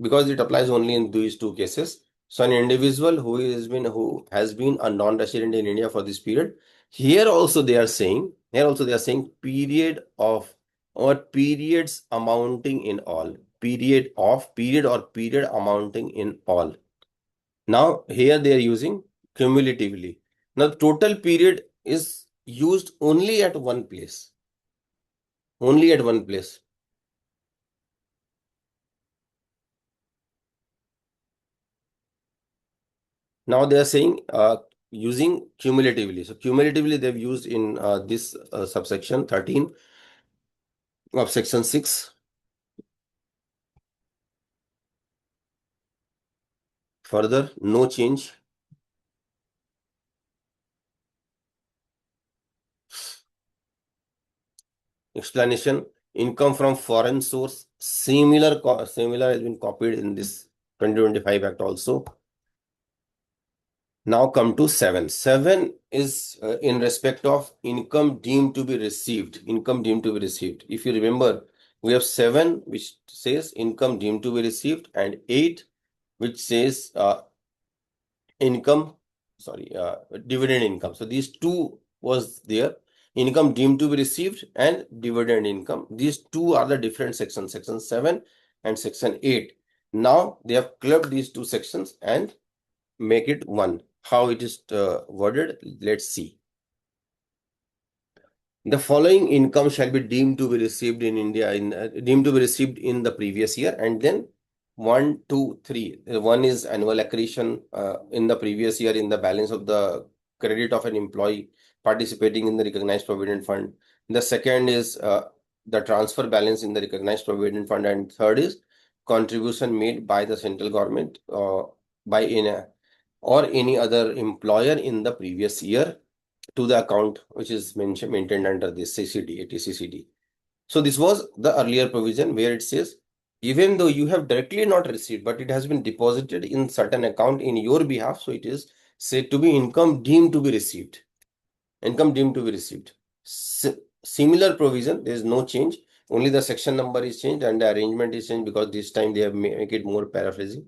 Because it applies only in these two cases. So an individual who has been a non-resident in India for this period. Here also they are saying period of or periods amounting in all. Period amounting in all. Now here they are using cumulatively. Now the total period is used only at one place. Only at one place. Now they are saying using cumulatively. So cumulatively they've used in this subsection 13 of section 6. Further, no change. Explanation: income from foreign source. Similar has been copied in this 2025 Act also. Now come to 7. 7 is in respect of income deemed to be received. Income deemed to be received. If you remember, we have 7 which says income deemed to be received, and 8 which says dividend income. So these two was there. Income deemed to be received and dividend income. These two are the different sections, section 7 and section 8. Now they have clubbed these two sections and make it one. How it is worded, let's see. The following income shall be deemed to be received in India, deemed to be received in the previous year, and then 1, 2, 3. One is annual accretion in the previous year in the balance of the credit of an employee participating in the recognized provident fund. The second is the transfer balance in the recognized provident fund, and third is contribution made by the central government by or any other employer in the previous year to the account which is maintained under this CCD, ATCCD. So this was the earlier provision where it says, even though you have directly not received, but it has been deposited in certain account in your behalf, so it is said to be income deemed to be received. Income deemed to be received. Similar provision, there is no change. Only the section number is changed and the arrangement is changed because this time they have make it more paraphrasing.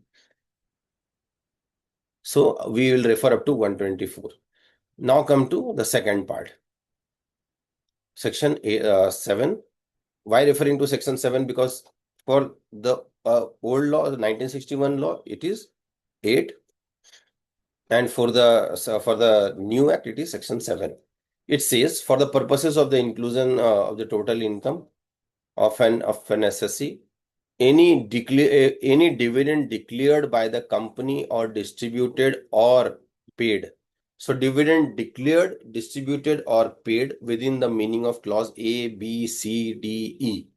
So we will refer up to 124. Now come to the second part. Section 7. Why referring to section 7? Because for the old law, the 1961 law, it is 8. And for the new act, it is section 7. It says, for the purposes of the inclusion of the total income of an SSC, any dividend declared by the company or distributed or paid. So dividend declared, distributed or paid within the meaning of clause A, B, C, D, E.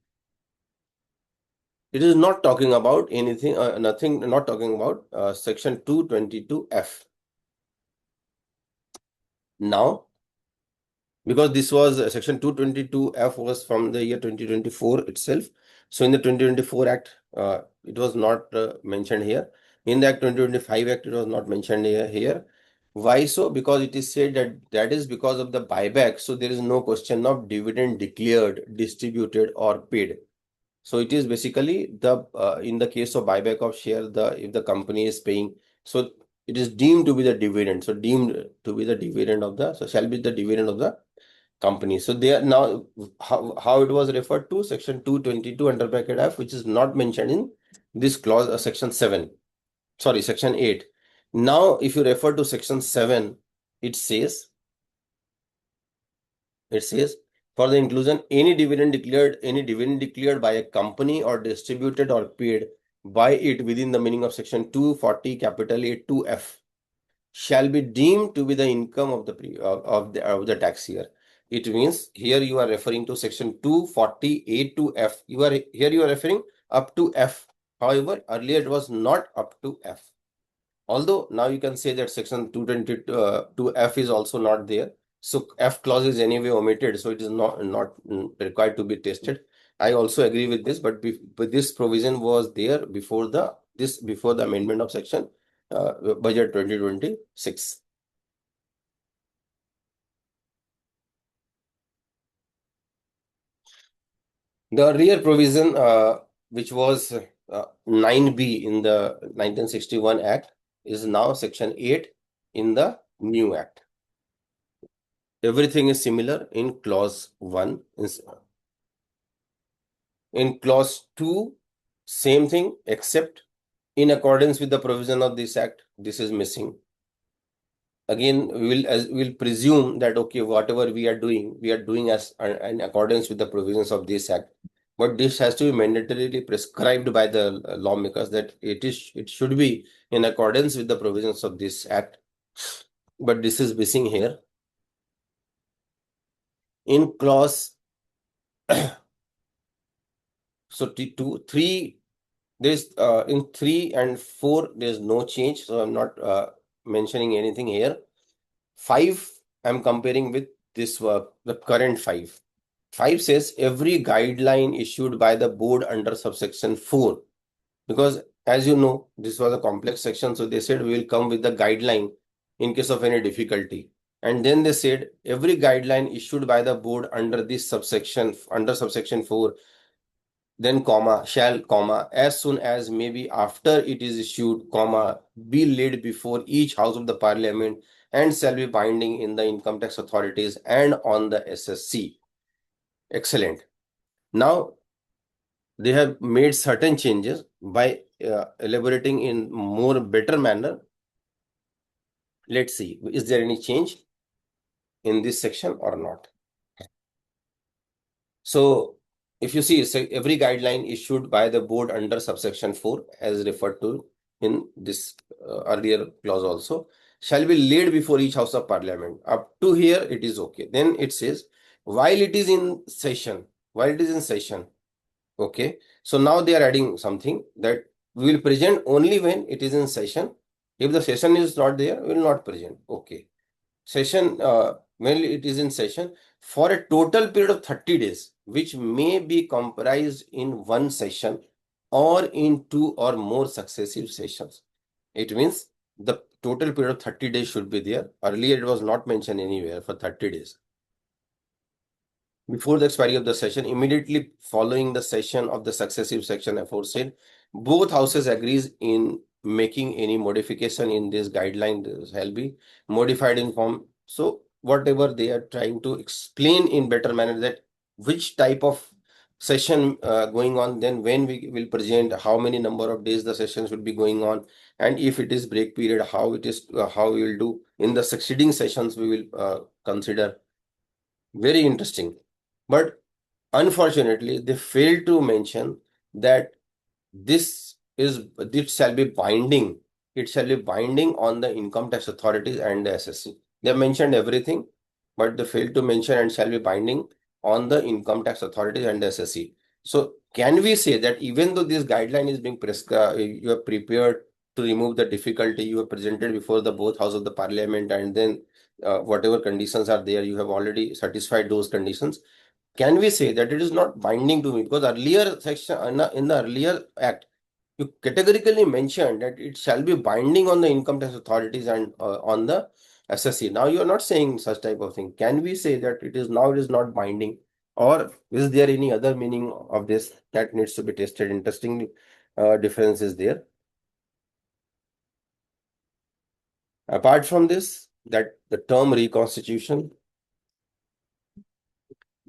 It is not talking about anything, not talking about section 222F. Now, because this was section 222F was from the year 2024 itself. So in the 2024 Act, it was not mentioned here. In the Act 2025 Act, it was not mentioned here. Why so? Because it is said that is because of the buyback. So there is no question of dividend declared, distributed or paid. So it is basically the in the case of buyback of share, if the company is paying, so it is deemed to be the dividend. So deemed to be the dividend of shall be the dividend of the company. So they are now how it was referred to section 222 under bracket F, which is not mentioned in this clause section 7. Sorry, section 8. Now, if you refer to section 7, it says for the inclusion, any dividend declared by a company or distributed or paid by it within the meaning of section 240 capital A 2F shall be deemed to be the income of the tax year. It means here you are referring to section 240 A to F. You are referring up to F. However, earlier it was not up to F. Although now you can say that section 222 F is also not there. So F clause is anyway omitted, so it is not required to be tested. I also agree with this, but this provision was there before the amendment of section budget 2026. The earlier provision, which was 9B in the 1961 Act, is now section 8 in the new Act. Everything is similar in clause 1. In clause 2, same thing, except in accordance with the provision of this Act, this is missing. again we'll presume that okay, whatever we are doing as in accordance with the provisions of this act. But this has to be mandatorily prescribed by the lawmakers that it should be in accordance with the provisions of this act. But this is missing here. In clause so two, three, there's in 3 and 4 there's no change, so I'm not mentioning anything here. 5, I'm comparing with this the current 5. 5 says every guideline issued by the board under subsection 4, because as you know, this was a complex section, so they said we will come with the guideline in case of any difficulty. And then they said every guideline issued by the board under this subsection, under subsection 4, then comma, shall, comma, as soon as may be after it is issued, comma, be laid before each house of the parliament and shall be binding in the income tax authorities and on the SSC. Excellent. Now, they have made certain changes by elaborating in more better manner. Let's see, is there any change in this section or not? So, if you see, every guideline issued by the board under subsection 4, as referred to in this earlier clause also, shall be laid before each house of parliament. Up to here, it is okay. Then it says, while it is in session, okay. So now they are adding something that we will present only when it is in session. If the session is not there, we will not present. Okay. Session, when it is in session, for a total period of 30 days, which may be comprised in one session or in 2 or more successive sessions. It means the total period of 30 days should be there. Earlier, it was not mentioned anywhere for 30 days. Before the expiry of the session, immediately following the session of the successive section aforesaid, both houses agrees in making any modification in this guideline shall be modified in form. So whatever they are trying to explain in better manner, that which type of session going on, then when we will present, how many number of days the session should be going on, and if it is break period, how it is, how we will do in the succeeding sessions, we will consider. Very interesting. But unfortunately, they failed to mention that this shall be binding. It shall be binding on the income tax authorities and the SSC. They have mentioned everything, but they failed to mention and shall be binding on the income tax authorities and the SSC. So can we say that even though this guideline is being prescribed, you are prepared to remove the difficulty, you have presented before the both house of the parliament, and then whatever conditions are there, you have already satisfied those conditions. Can we say that it is not binding to me? Because earlier section in the earlier act, you categorically mentioned that it shall be binding on the income tax authorities and on the SSC. Now you are not saying such type of thing. Can we say that it is not binding, or is there any other meaning of this that needs to be tested? Interesting difference is there. Apart from this, that the term reconstitution.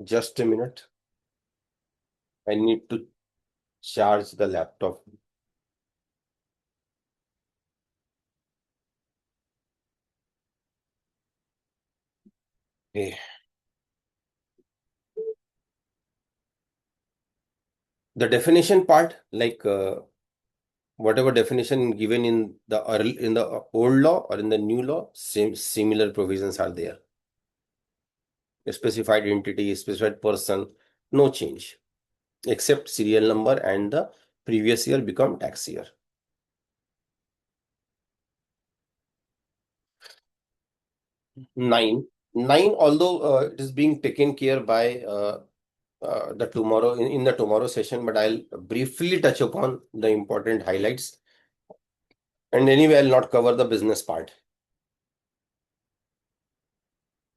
Just a minute. I need to charge the laptop. Okay. The definition part, like whatever definition given in the old law or in the new law, similar provisions are there. A specified entity, a specified person, no change, except serial number and the previous year become tax year. Nine, although it is being taken care by the tomorrow in the tomorrow session, but I'll briefly touch upon the important highlights. And anyway, I'll not cover the business part.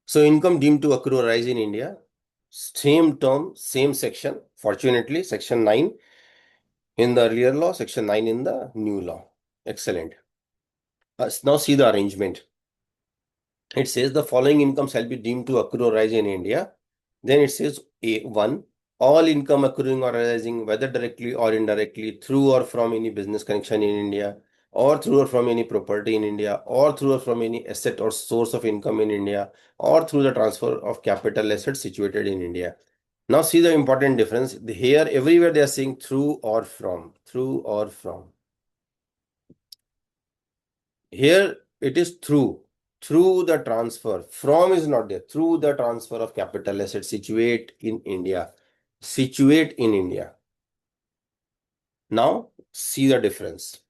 So income deemed to accrue or rise in India, same term, same section. Fortunately, section 9 in the earlier law, section 9 in the new law. Excellent. Now see the arrangement. It says the following income shall be deemed to accrue or rise in India. Then it says A1, all income accruing or arising, whether directly or indirectly, through or from any business connection in India, or through or from any property in India, or through or from any asset or source of income in India, or through the transfer of capital assets situated in India. Now see the important difference. Here, everywhere they are saying through or from, through or from. Here it is through the transfer. From is not there. Through the transfer of capital assets situate in India. Situate in India. Now see the difference.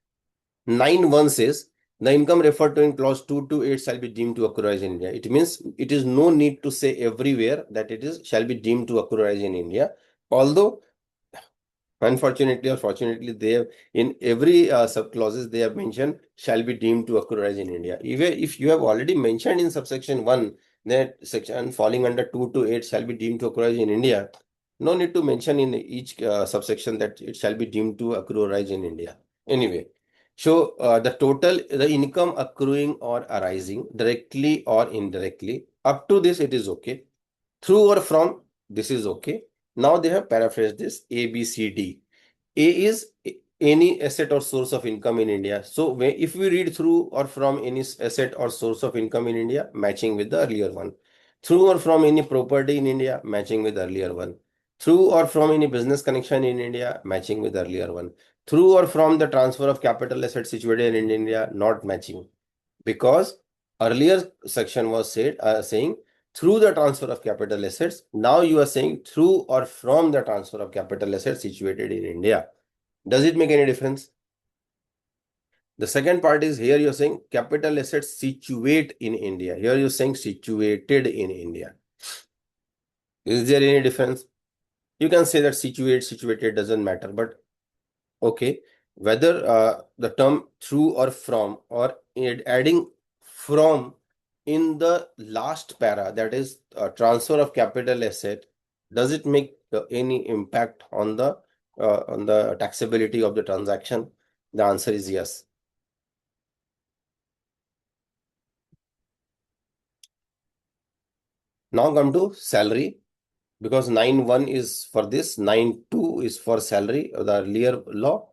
9(1) says the income referred to in clause 2 to 8 shall be deemed to occur in India. It means it is no need to say everywhere that it is shall be deemed to occur in India. Although unfortunately or fortunately, they have in every sub clauses they have mentioned shall be deemed to occur in India. Even if you have already mentioned in subsection 1 that section falling under 2 to 8 shall be deemed to occur in India, no need to mention in each subsection that it shall be deemed to occur in India. Anyway, so the income accruing or arising directly or indirectly, up to this it is okay. Through or from, this is okay. Now they have paraphrased this A, B, C, D. A is any asset or source of income in India. So if we read through or from any asset or source of income in India, matching with the earlier one. Through or from any property in India, matching with the earlier one. Through or from any business connection in India, matching with the earlier one. Through or from the transfer of capital assets situated in India, not matching. Because earlier section was saying through the transfer of capital assets. Now you are saying through or from the transfer of capital assets situated in India. Does it make any difference? The second part is here you're saying capital assets situate in India. Here you're saying situated in India. Is there any difference? You can say that situated doesn't matter, but okay. Whether the term through or from or adding from in the last para, that is transfer of capital asset, does it make any impact on the taxability of the transaction? The answer is yes. Now come to salary, because 9(1) is for this, 9(2) is for salary, the earlier law.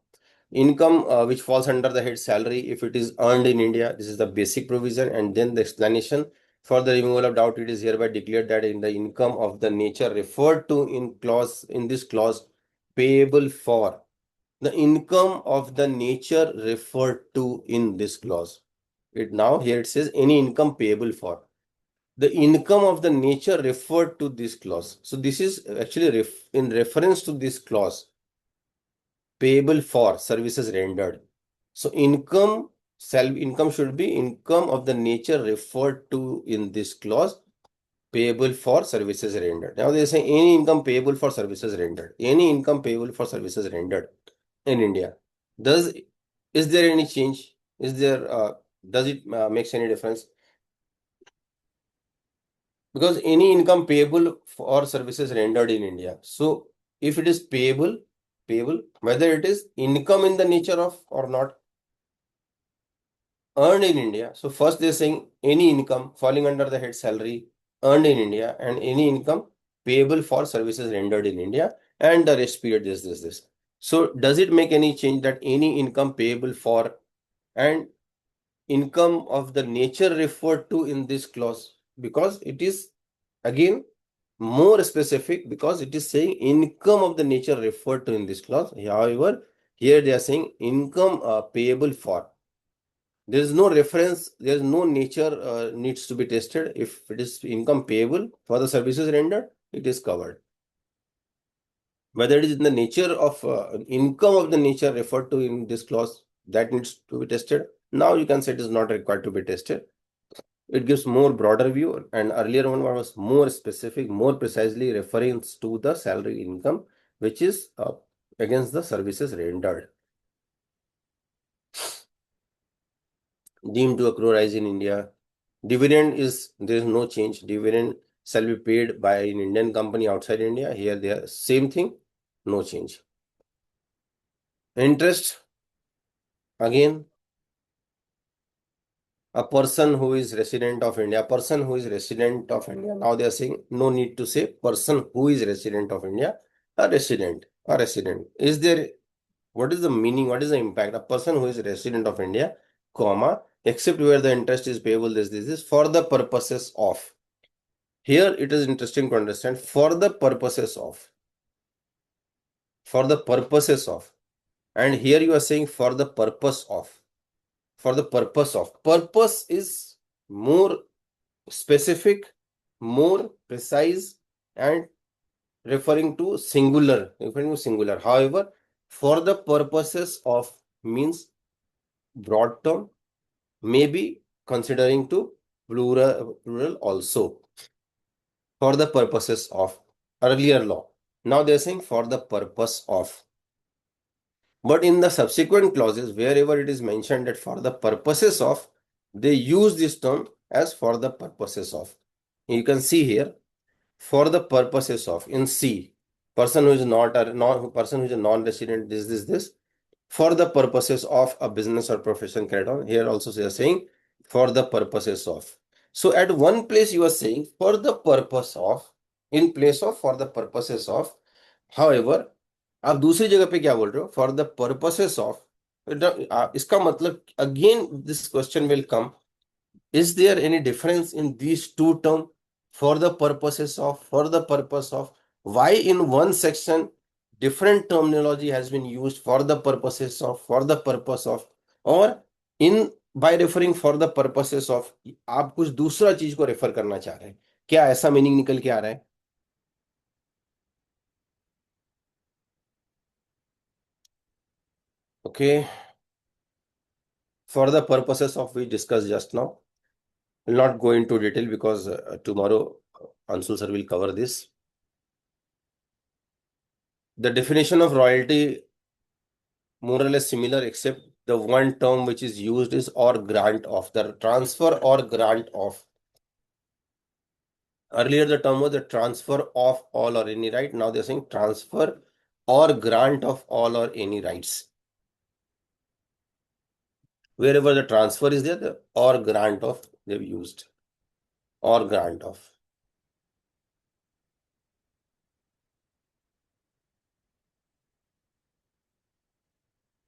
Income which falls under the head salary if it is earned in India. This is the basic provision, and then the explanation. For the removal of doubt, it is hereby declared that in the income of the nature referred to in this clause payable for, the income of the nature referred to in this clause. Here it says any income payable for. The income of the nature referred to this clause. So this is actually in reference to this clause, payable for services rendered. So income should be income of the nature referred to in this clause, payable for services rendered. Now they are saying any income payable for services rendered. Any income payable for services rendered in India. Is there any change? Does it makes any difference? Because any income payable for services rendered in India. So if it is payable, whether it is income in the nature of or not, earned in India. So first they're saying any income falling under the head salary earned in India, and any income payable for services rendered in India, and the rest period is this. So does it make any change that any income payable for and income of the nature referred to in this clause? Because it is again more specific, because it is saying income of the nature referred to in this clause. However, here they are saying income payable for. There is no reference, there is no nature needs to be tested. If it is income payable for the services rendered, it is covered. Whether it is in the nature of income of the nature referred to in this clause, that needs to be tested. Now you can say it is not required to be tested. It gives more broader view, and earlier one was more specific, more precisely reference to the salary income, which is against the services rendered. Deemed to accrue in India. Dividend there is no change. Dividend shall be paid by an Indian company outside India. Here they are same thing, no change. Interest, again, a person who is resident of India. Now they are saying no need to say person who is resident of India. A resident. Is there What is the meaning? What is the impact? A person who is a resident of India, comma, except where the interest is payable, this for the purposes of. Here it is interesting to understand for the purposes of. For the purposes of. And here you are saying for the purpose of. For the purpose of. Purpose is more specific, more precise, and referring to singular. However, for the purposes of means broad term, maybe considering to plural also. For the purposes of earlier law. Now they are saying for the purpose of. But in the subsequent clauses, wherever it is mentioned that for the purposes of, they use this term as for the purposes of. You can see here, for the purposes of, in C, person who is not a person who is a non-resident, this. For the purposes of a business or profession carried on. Here also they are saying for the purposes of. So at one place you are saying for the purpose of, in place of for the purposes of. However, आप दूसरी जगह पे क्या बोल रहे हो? For the purposes of. इसका मतलब again this question will come. Is there any difference in these two terms? For the purposes of, for the purpose of. Why in one section different terminology has been used for the purposes of, for the purpose of, or in by referring for the purposes of आप कुछ दूसरा चीज को refer करना चाह रहे हैं? क्या ऐसा मीनिंग निकल के आ रहा है? Okay, for the purposes of we discussed just now. Will not go into detail because tomorrow Anshul sir will cover this. The definition of royalty more or less similar, except the one term which is used is or grant of, the transfer or grant of. Earlier the term was the transfer of all or any right. Now they're saying transfer or grant of all or any rights. Wherever the transfer is there, the or grant of they've used. Or grant of.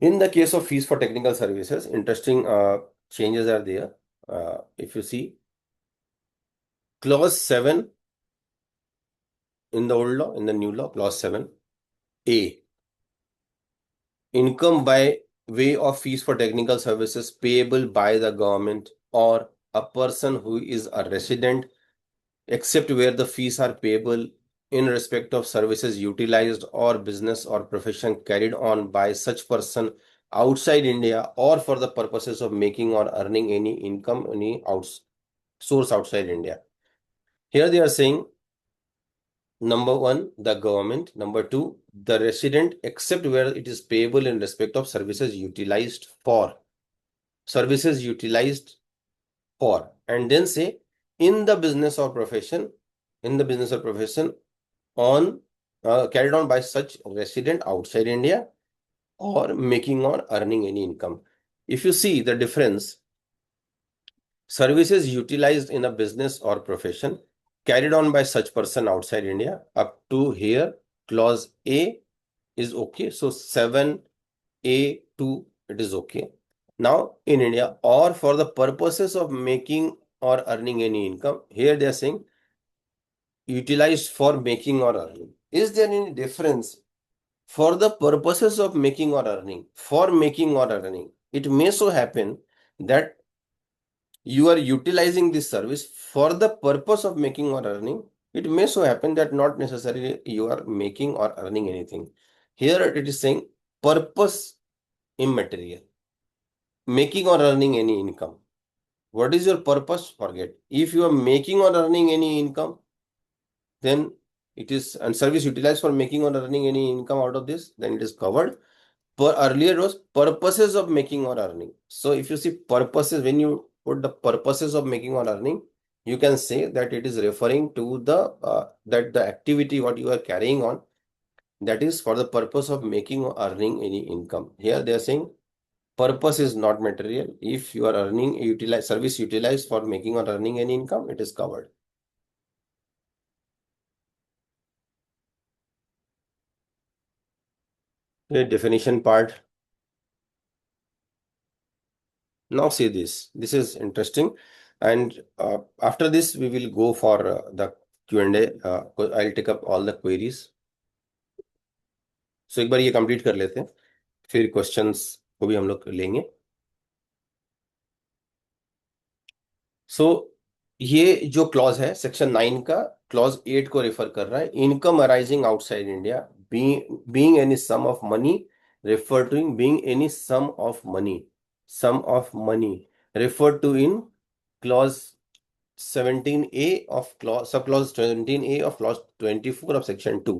In the case of fees for technical services, interesting changes are there. If you see, clause 7 in the old law, in the new law, clause 7A. Income by way of fees for technical services payable by the government or a person who is a resident, except where the fees are payable in respect of services utilized or business or profession carried on by such person outside India or for the purposes of making or earning any income, any source outside India. Here they are saying, number one, the government. Number two, the resident, except where it is payable in respect of services utilized for. Services utilized for. And then say, in the business or profession, on carried on by such resident outside India or making or earning any income. If you see the difference, services utilized in a business or profession carried on by such person outside India, up to here, clause A is okay. So 7A2, it is okay. Now in India, or for the purposes of making or earning any income, here they are saying utilized for making or earning. Is there any difference? For the purposes of making or earning, for making or earning, it may so happen that you are utilizing this service for the purpose of making or earning. It may so happen that not necessarily you are making or earning anything. Here it is saying purpose immaterial, making or earning any income. What is your purpose? Forget. If you are making or earning any income, then it is, and service utilized for making or earning any income out of this, then it is covered. Per earlier it was purposes of making or earning. So if you see purposes, when you put the purposes of making or earning, you can say that it is referring to the that the activity what you are carrying on, that is for the purpose of making or earning any income. Here they are saying purpose is not material. If you are earning service utilized for making or earning any income, it is covered. The definition part. Now see this. This is interesting. And after this, we will go for the Q&A. I'll take up all the queries. So एक बार ये complete कर लेते हैं, फिर questions को भी हम लोग लेंगे. सो ये जो क्लॉज है सेक्शन 9 का, क्लॉज 8 को रेफर कर रहा है. Income arising outside India being any sum of money refer to in being any sum of money refer to in clause 17A of clause sub clause 17A of clause 24 of section 2.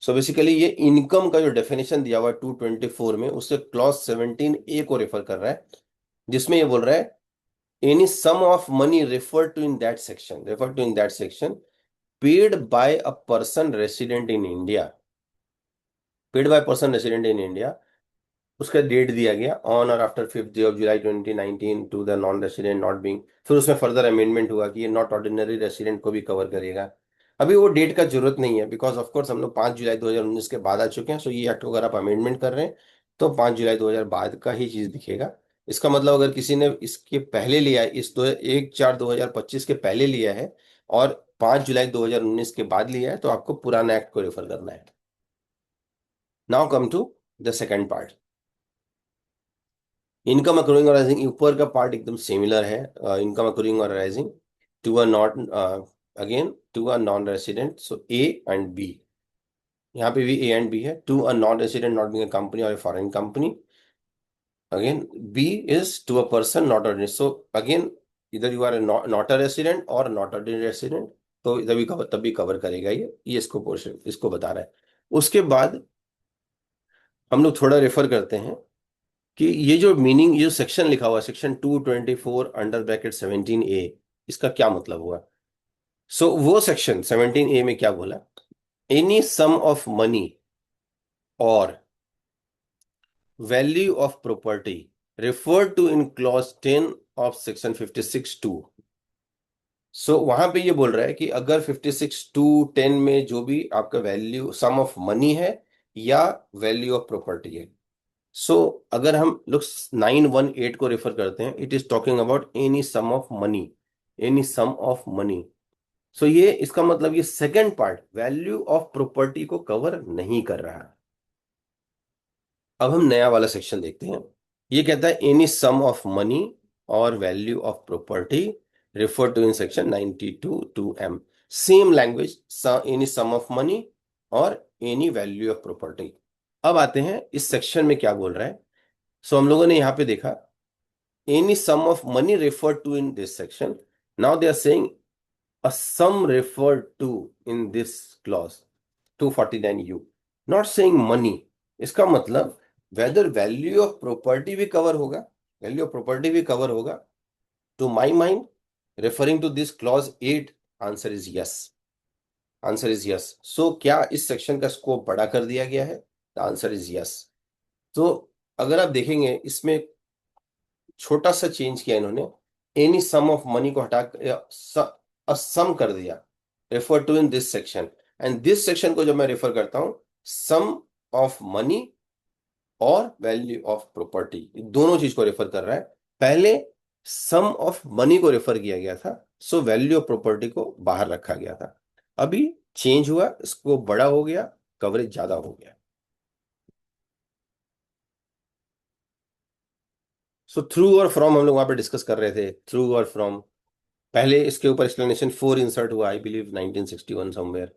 So basically ये income का जो definition दिया हुआ है 224 में, उससे clause 17A को refer कर रहा है, जिसमें ये बोल रहा है any sum of money referred to in that section paid by a person resident in India, उसका डेट दिया गया on or after 5th of July 2019 to the non resident not being. फिर उसमें फर्दर अमेंडमेंट हुआ कि ये not ordinary resident को भी कवर करेगा. अभी वो डेट का जरूरत नहीं है, बिकॉज ऑफ कोर्स हम लोग 5 जुलाई 2019 के बाद आ चुके हैं. सो ये एक्ट अगर आप अमेंडमेंट कर रहे हैं तो 5 जुलाई 2000 बाद का ही चीज दिखेगा. इसका मतलब अगर किसी ने इसके पहले लिया है, इस 1/4/2025 के पहले लिया है और 5 जुलाई 2019 के बाद लिया है, तो आपको पुराना एक्ट को रेफर करना है. Now come to the second part. Income accruing or arising, ऊपर का पार्ट एकदम सिमिलर है. Income accruing or arising to a not again to a non resident. So A and B, यहाँ पे भी ए एंड बी है. To a non resident not being a company or a foreign company. Again B is to a person not ordinary. So again इधर you are not a resident और not ordinary resident, तो तभी cover करेगा ये इसको portion इसको बता रहा है. उसके बाद हम लोग थोड़ा रेफर करते हैं कि ये जो मीनिंग, ये सेक्शन लिखा हुआ है सेक्शन 224 अंडर ब्रैकेट 17A, इसका क्या मतलब हुआ. सो वो सेक्शन 17A में क्या बोला, any sum of money or value of property refer to in clause 10 of section 56(2). So वहां पे ये बोल रहा है कि अगर 56(2)(10) में जो भी आपका वैल्यू सम ऑफ मनी है या वैल्यू ऑफ प्रॉपर्टी है, सो अगर हम लोग 918 को रेफर करते हैं, it is talking about any sum of money, any sum of money. So ये इसका मतलब ये second part value of property को कवर नहीं कर रहा है. अब हम नया वाला सेक्शन देखते हैं. ये कहता है any sum of money or value of property refer to in section 92(2)(m). Same language, any sum of money or any value of property. अब आते हैं इस सेक्शन में क्या बोल रहा है. सो हम लोगों ने यहां पे देखा any sum of money referred to in this section. Now they are saying a sum referred to in this clause 249U, not saying money. इसका मतलब whether value of property भी कवर होगा, value of property भी cover होगा. To my mind, referring to this clause 8, answer is yes. Answer is yes. So क्या इस section का scope बड़ा कर दिया गया है? The answer is yes. तो अगर आप देखेंगे इसमें छोटा सा चेंज किया इन्होंने, एनी सम ऑफ मनी को हटा सम कर दिया, refer to in this section. And this section को जब मैं रेफर करता हूं, sum of money or value of property दोनों चीज को रेफर कर रहा है. पहले सम ऑफ मनी को रेफर किया गया था, सो वैल्यू ऑफ प्रॉपर्टी को बाहर रखा गया था. अभी चेंज हुआ, इसको बड़ा हो गया, कवरेज ज्यादा हो गया. सो थ्रू और फ्रॉम हम लोग वहां पे डिस्कस कर रहे थे. थ्रू और फ्रॉम, पहले इसके ऊपर एक्सप्लेनेशन 4 इंसर्ट हुआ, आई बिलीव 1961 समवेयर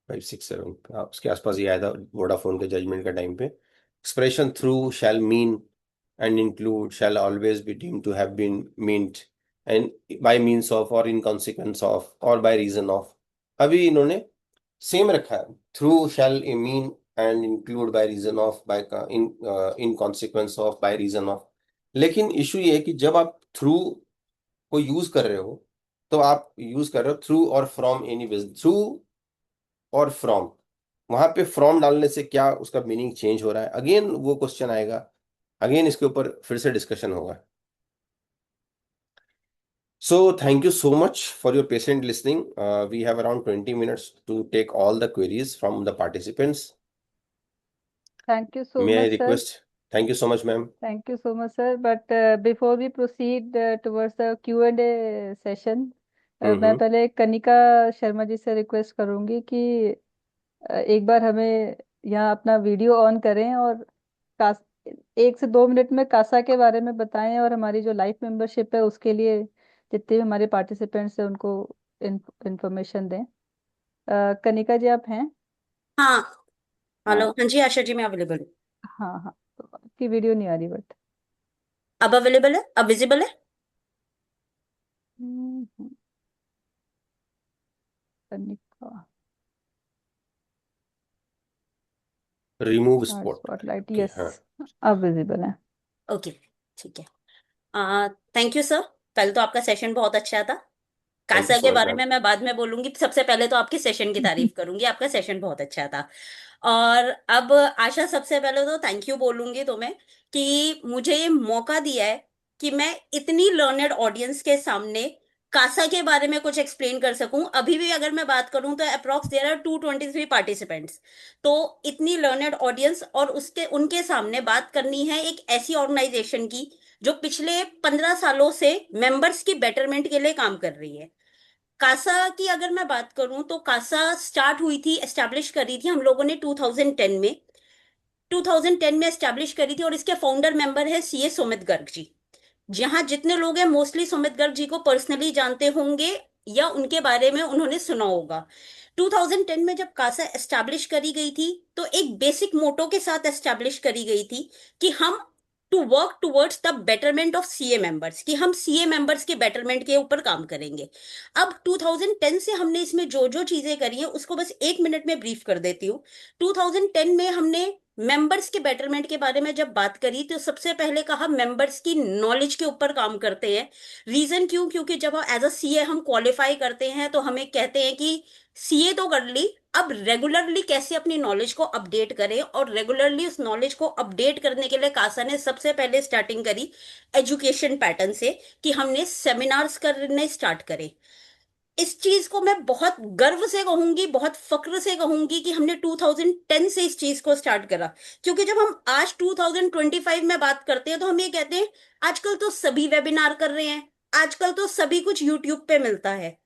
567 उसके आसपास ये आया था वोडाफोन के जजमेंट का टाइम पे. Expression through shall mean and include shall always be deemed to have been meant and by means of or in consequence of or by reason of. अभी इन्होंने सेम रखा है, through shall mean and include by reason of, by in consequence of, by reason of. लेकिन issue ये है कि जब आप थ्रू को यूज कर रहे हो तो आप यूज कर रहे हो through or from any business. Through or from, वहां पे फ्रॉम डालने से क्या उसका मीनिंग चेंज हो रहा है, अगेन वो क्वेश्चन आएगा, अगेन इसके ऊपर फिर से डिस्कशन होगा. So thank you so much for your patient listening. We have around 20 minutes to take all the queries from the participants. Thank you so May I much sir. request? Thank you so much, ma'am. Thank you so much, sir. But before we proceed towards the Q&A session, मैं Mm-hmm. पहले कनिका शर्मा जी से request करूंगी कि एक बार हमें यहाँ अपना video on करें और कास 1 से 2 मिनट में कासा के बारे में बताएं और हमारी जो लाइफ मेंबरशिप है उसके लिए जितने भी हमारे पार्टिसिपेंट्स हैं उनको इंफॉर्मेशन दें। कनिका जी आप हैं? हाँ। हेलो, हाँ हाँ जी आशा जी, मैं अवेलेबल हूँ। हाँ हाँ। तो आपकी वीडियो नहीं आ रही बट। अब अवेलेबल है, अब विजिबल है। Kanika Remove heart spotlight. Spotlight, Okay, yes हाँ. अब विजिबल है। ओके, ठीक है। Thank you sir. पहले तो आपका सेशन बहुत अच्छा था। Thank you कासा so के much, बारे ma'am. में मैं बाद में बोलूंगी, सबसे पहले तो आपके सेशन की तारीफ करूंगी, आपका सेशन बहुत अच्छा था। और अब आशा, सबसे पहले तो थैंक यू बोलूंगी तुम्हें कि मुझे ये मौका दिया है कि मैं इतनी लर्नेड ऑडियंस के सामने कासा के बारे में कुछ एक्सप्लेन कर सकूं। अभी भी अगर मैं बात करूं तो अप्रोक्स देयर आर 223 पार्टिसिपेंट्स। तो इतनी लर्नेड ऑडियंस और उसके उनके सामने बात करनी है एक ऐसी ऑर्गेनाइजेशन की जो पिछले 15 सालों से मेंबर्स की बेटरमेंट के लिए काम कर रही है। कासा की अगर मैं बात करूं तो कासा स्टार्ट हुई थी, एस्टैब्लिश करी थी हम लोगों ने 2010 में। 2010 में एस्टैब्लिश करी थी और इसके फाउंडर मेंबर है सीए सुमित गर्ग जी। जहां जितने लोग हैं मोस्टली सुमित गर्ग जी को पर्सनली जानते होंगे या उनके बारे में उन्होंने सुना होगा। 2010 में जब कासा एस्टैब्लिश करी गई थी तो एक बेसिक मोटो के साथ एस्टैब्लिश करी गई थी कि हम to work towards the betterment of CA members, कि हम सीए मेंबर्स के बेटरमेंट के ऊपर काम करेंगे। अब 2010 से हमने इसमें जो जो चीजें करी हैं उसको बस 1 मिनट में ब्रीफ कर देती हूँ। 2010 में हमने मेंबर्स के बेटरमेंट के बारे में जब बात करी तो सबसे पहले कहा मेंबर्स की नॉलेज के ऊपर काम करते हैं। रीजन क्यों? क्योंकि जब एज अ सीए हम क्वालिफाई करते हैं तो हमें कहते हैं कि सीए तो कर ली, अब रेगुलरली कैसे अपनी नॉलेज को अपडेट करें, और रेगुलरली उस नॉलेज को अपडेट करने के लिए कासा ने सबसे पहले स्टार्टिंग करी एजुकेशन पैटर्न से, कि हमने सेमिनार्स करने स्टार्ट करे। इस चीज को मैं बहुत गर्व से कहूंगी, बहुत फक्र से कहूंगी कि हमने 2010 से इस चीज को स्टार्ट करा। क्योंकि जब हम आज 2025 में बात करते हैं तो हम ये कहते हैं आजकल तो सभी वेबिनार कर रहे हैं, आजकल तो सभी कुछ यूट्यूब पे मिलता है।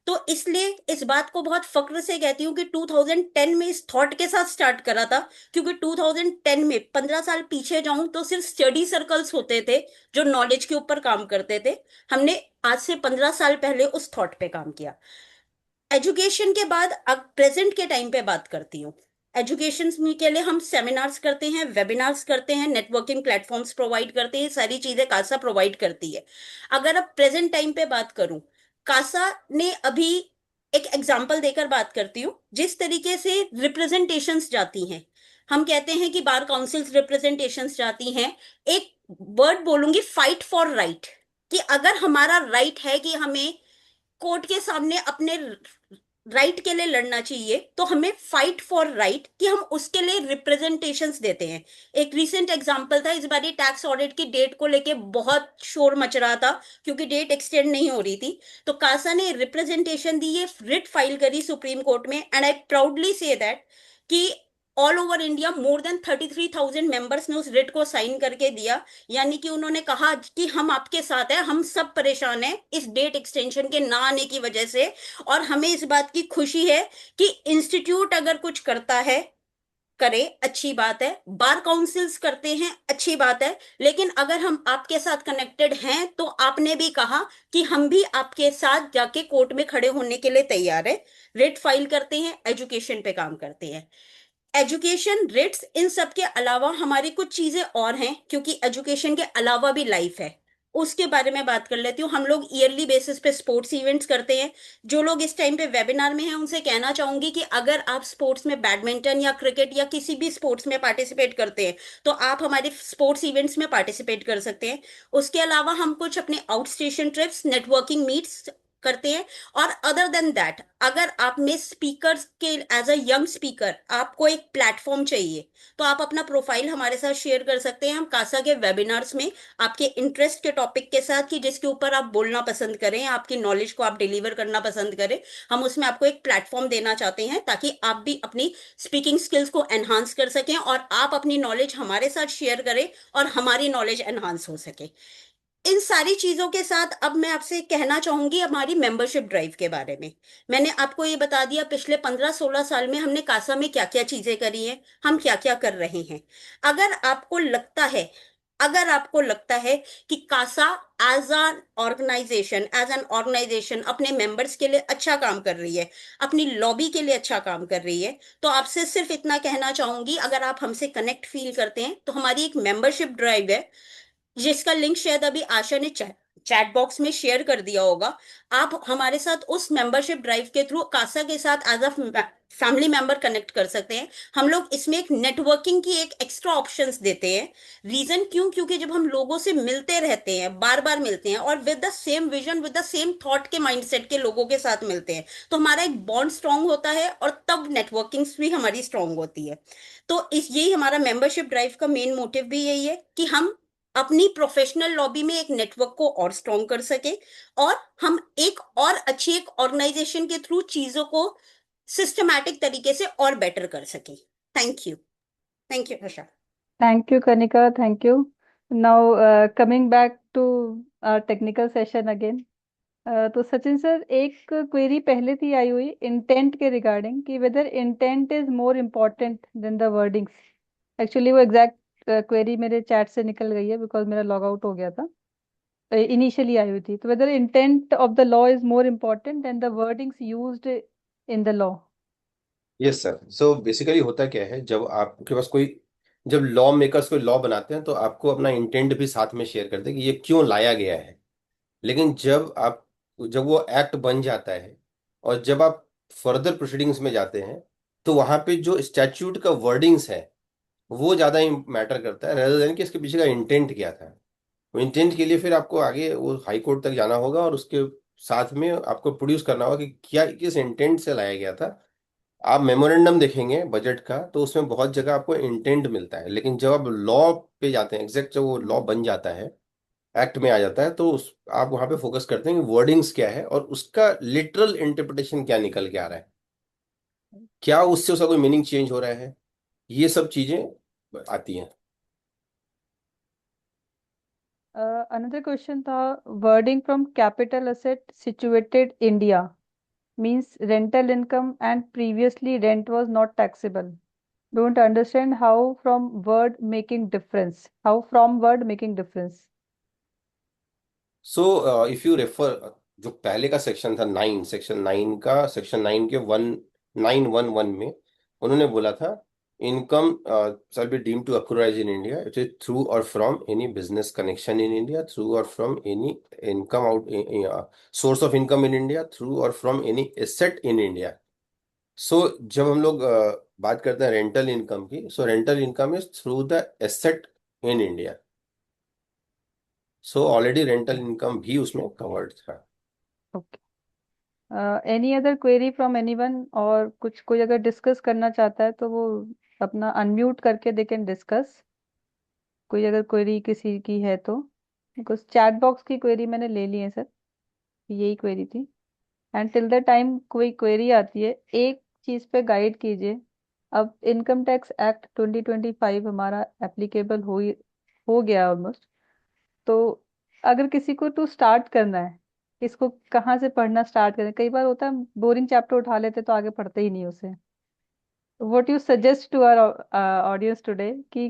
तो इसलिए इस बात को बहुत फक्र से कहती हूँ कि 2010 में इस थॉट के साथ स्टार्ट करा था। क्योंकि 2010 में 15 साल पीछे जाऊं तो सिर्फ स्टडी सर्कल्स होते थे जो नॉलेज के ऊपर काम करते थे। हमने आज से 15 साल पहले उस थॉट पे काम किया। एजुकेशन के बाद अब प्रेजेंट के टाइम पे बात करती हूँ। एजुकेशन के लिए हम सेमिनार्स करते हैं, वेबिनार्स करते हैं, नेटवर्किंग प्लेटफॉर्म्स प्रोवाइड करते हैं, सारी चीजें कासा प्रोवाइड करती है। अगर अब प्रेजेंट टाइम पे बात करूं, कासा ने अभी एक एग्जांपल देकर बात करती हूँ। जिस तरीके से रिप्रेजेंटेशंस जाती हैं, हम कहते हैं कि बार काउंसिल्स रिप्रेजेंटेशंस जाती हैं, एक वर्ड बोलूंगी, फाइट फॉर राइट। कि अगर हमारा राइट है कि हमें कोर्ट के सामने अपने राइट के लिए लड़ना चाहिए तो हमें फाइट फॉर राइट कि हम उसके लिए रिप्रेजेंटेशंस देते हैं। एक रीसेंट एग्जांपल था, इस बार टैक्स ऑडिट की डेट को लेके बहुत शोर मच रहा था क्योंकि डेट एक्सटेंड नहीं हो रही थी। तो कासा ने रिप्रेजेंटेशन दी, ये रिट फाइल करी सुप्रीम कोर्ट में, and I proudly say that कि all over India more than 33,000 members ने उस रिट को साइन करके दिया। यानी कि उन्होंने कहा कि हम आपके साथ हैं, हम सब परेशान हैं इस डेट एक्सटेंशन के ना आने की वजह से। और हमें इस बात की खुशी है कि इंस्टीट्यूट अगर कुछ करता है, करे, अच्छी बात है, बार काउंसिल्स करते हैं, अच्छी बात है, लेकिन अगर हम आपके साथ कनेक्टेड हैं तो आपने भी कहा कि हम भी आपके साथ जाके कोर्ट में खड़े होने के लिए तैयार है। रेट फाइल करते हैं, एजुकेशन पे काम करते हैं। एजुकेशन, रेट्स, इन सब के अलावा हमारी कुछ चीजें और हैं, क्योंकि एजुकेशन के अलावा भी लाइफ है, उसके बारे में बात कर लेती हूँ। हम लोग ईयरली बेसिस पे स्पोर्ट्स इवेंट्स करते हैं। जो लोग इस टाइम पे वेबिनार में हैं उनसे कहना चाहूंगी कि अगर आप स्पोर्ट्स में बैडमिंटन या क्रिकेट या किसी भी स्पोर्ट्स में पार्टिसिपेट करते हैं तो आप हमारे स्पोर्ट्स इवेंट्स में पार्टिसिपेट कर सकते हैं। उसके अलावा हम कुछ अपने out station trips, networking meets करते हैं। और अदर देन दैट, अगर आप में स्पीकर्स के एज अ यंग स्पीकर आपको एक प्लेटफॉर्म चाहिए, तो आप अपना प्रोफाइल हमारे साथ शेयर कर सकते हैं। हम कासा के वेबिनार्स में आपके इंटरेस्ट के टॉपिक के साथ, कि जिसके ऊपर आप बोलना पसंद करें, आपकी नॉलेज को आप डिलीवर करना पसंद करें, हम उसमें आपको एक प्लेटफॉर्म देना चाहते हैं, ताकि आप भी अपनी स्पीकिंग स्किल्स को एनहांस कर सकें और आप अपनी नॉलेज हमारे साथ शेयर करें और हमारी नॉलेज एनहांस हो सके। इन सारी चीजों के साथ अब मैं आपसे कहना चाहूंगी हमारी मेंबरशिप ड्राइव के बारे में। मैंने आपको ये बता दिया पिछले 15-16 साल में हमने कासा में क्या क्या चीजें करी हैं, हम क्या क्या कर रहे हैं। अगर आपको लगता है अगर आपको लगता है कि कासा एज एन ऑर्गेनाइजेशन अपने मेंबर्स के लिए अच्छा काम कर रही है, अपनी लॉबी के लिए अच्छा काम कर रही है, तो आपसे सिर्फ इतना कहना चाहूंगी, अगर आप हमसे कनेक्ट फील करते हैं तो हमारी एक मेंबरशिप ड्राइव है, जिसका लिंक शायद अभी आशा ने चैट बॉक्स में शेयर कर दिया होगा। आप हमारे साथ उस मेंबरशिप ड्राइव के थ्रू कासा के साथ as a family member connect कर सकते हैं। हम लोग इसमें एक नेटवर्किंग की एक एक्स्ट्रा ऑप्शंस देते हैं। रीजन क्यों? क्योंकि जब हम लोगों से मिलते रहते हैं, बार बार मिलते हैं, और with the same vision, with the same thought के माइंडसेट के लोगों के साथ मिलते हैं, तो हमारा एक बॉन्ड स्ट्रांग होता है, और तब नेटवर्किंग भी हमारी स्ट्रांग होती है। तो इस यही हमारा मेंबरशिप ड्राइव का मेन मोटिव भी यही है, कि हम अपनी प्रोफेशनल लॉबी में एक नेटवर्क को और स्ट्रॉन्ग कर सके, और हम एक और अच्छी एक ऑर्गेनाइजेशन के थ्रू चीजों को सिस्टमैटिक तरीके से और बेटर कर सके। Thank you. Thank you Asha. Thank you Kanika, thank you. Now coming back to technical session again. तो सचिन सर, एक क्वेरी पहले थी आई हुई इंटेंट के रिगार्डिंग, कि whether intent is more important than the wordings. Actually वो एग्जैक्ट क्वेरी मेरे चैट से निकल गई है, बिकॉज मेरा लॉग आउट हो गया था। इनिशियली आई हुई थी, तो whether intent of the law is more important than the wordings used in the law. Yes sir. So basically होता क्या है, जब लॉ मेकर्स कोई लॉ बनाते हैं तो आपको अपना इंटेंट भी साथ में शेयर करते हैं कि ये क्यों लाया गया है। लेकिन जब वो एक्ट बन जाता है और जब आप फर्दर प्रोसीडिंग्स में जाते हैं, तो वहां पे जो स्टैच्यूट का वर्डिंग्स है वो ज्यादा मैटर करता है, रेदर देन कि इसके पीछे का इंटेंट क्या था। वो इंटेंट के लिए फिर आपको आगे वो हाई कोर्ट तक जाना होगा और उसके साथ में आपको प्रोड्यूस करना होगा कि क्या किस इंटेंट से लाया गया था। आप मेमोरेंडम देखेंगे बजट का, तो उसमें बहुत जगह आपको इंटेंट मिलता है, लेकिन जब आप लॉ पे जाते हैं, एग्जैक्ट जब वो लॉ बन जाता है, एक्ट में आ जाता है, तो आप वहां पे फोकस करते हैं कि वर्डिंग्स क्या है और उसका लिटरल इंटरप्रिटेशन क्या निकल के आ रहा है, क्या उससे उसका कोई मीनिंग चेंज हो रहा है, ये सब चीजें आती हैं। अनदर क्वेश्चन था, wording from capital asset situated India means rental income and previously rent was not taxable. Don't understand how from word making difference. How from word making difference. So if you refer, जो पहले का section था 9, section 9 के 1911 में उन्होंने बोला था, income shall be deemed to accrue in India it is through or from any business connection in India, through or from any income out source of income in India, through or from any asset in India. So जब हम लोग बात करते हैं rental income की, so rental income is through the asset in India. So already rental income भी उसमें covered था। Okay. Any other query from anyone? और कुछ कोई अगर डिस्कस करना चाहता है तो वो अपना अनम्यूट करके दे कैन डिस्कस। कोई अगर क्वेरी किसी की है तो, बिकॉज चैट बॉक्स की क्वेरी मैंने ले ली है सर, यही क्वेरी थी। एंड टिल द टाइम कोई क्वेरी आती है, एक चीज पे गाइड कीजिए। अब इनकम टैक्स एक्ट 2025 हमारा एप्लीकेबल हो गया ऑलमोस्ट। तो अगर किसी को टू स्टार्ट करना है, इसको कहाँ से पढ़ना स्टार्ट करें? कई बार होता है बोरिंग चैप्टर उठा लेते तो आगे पढ़ते ही नहीं उसे। What you suggest to our audience today, कि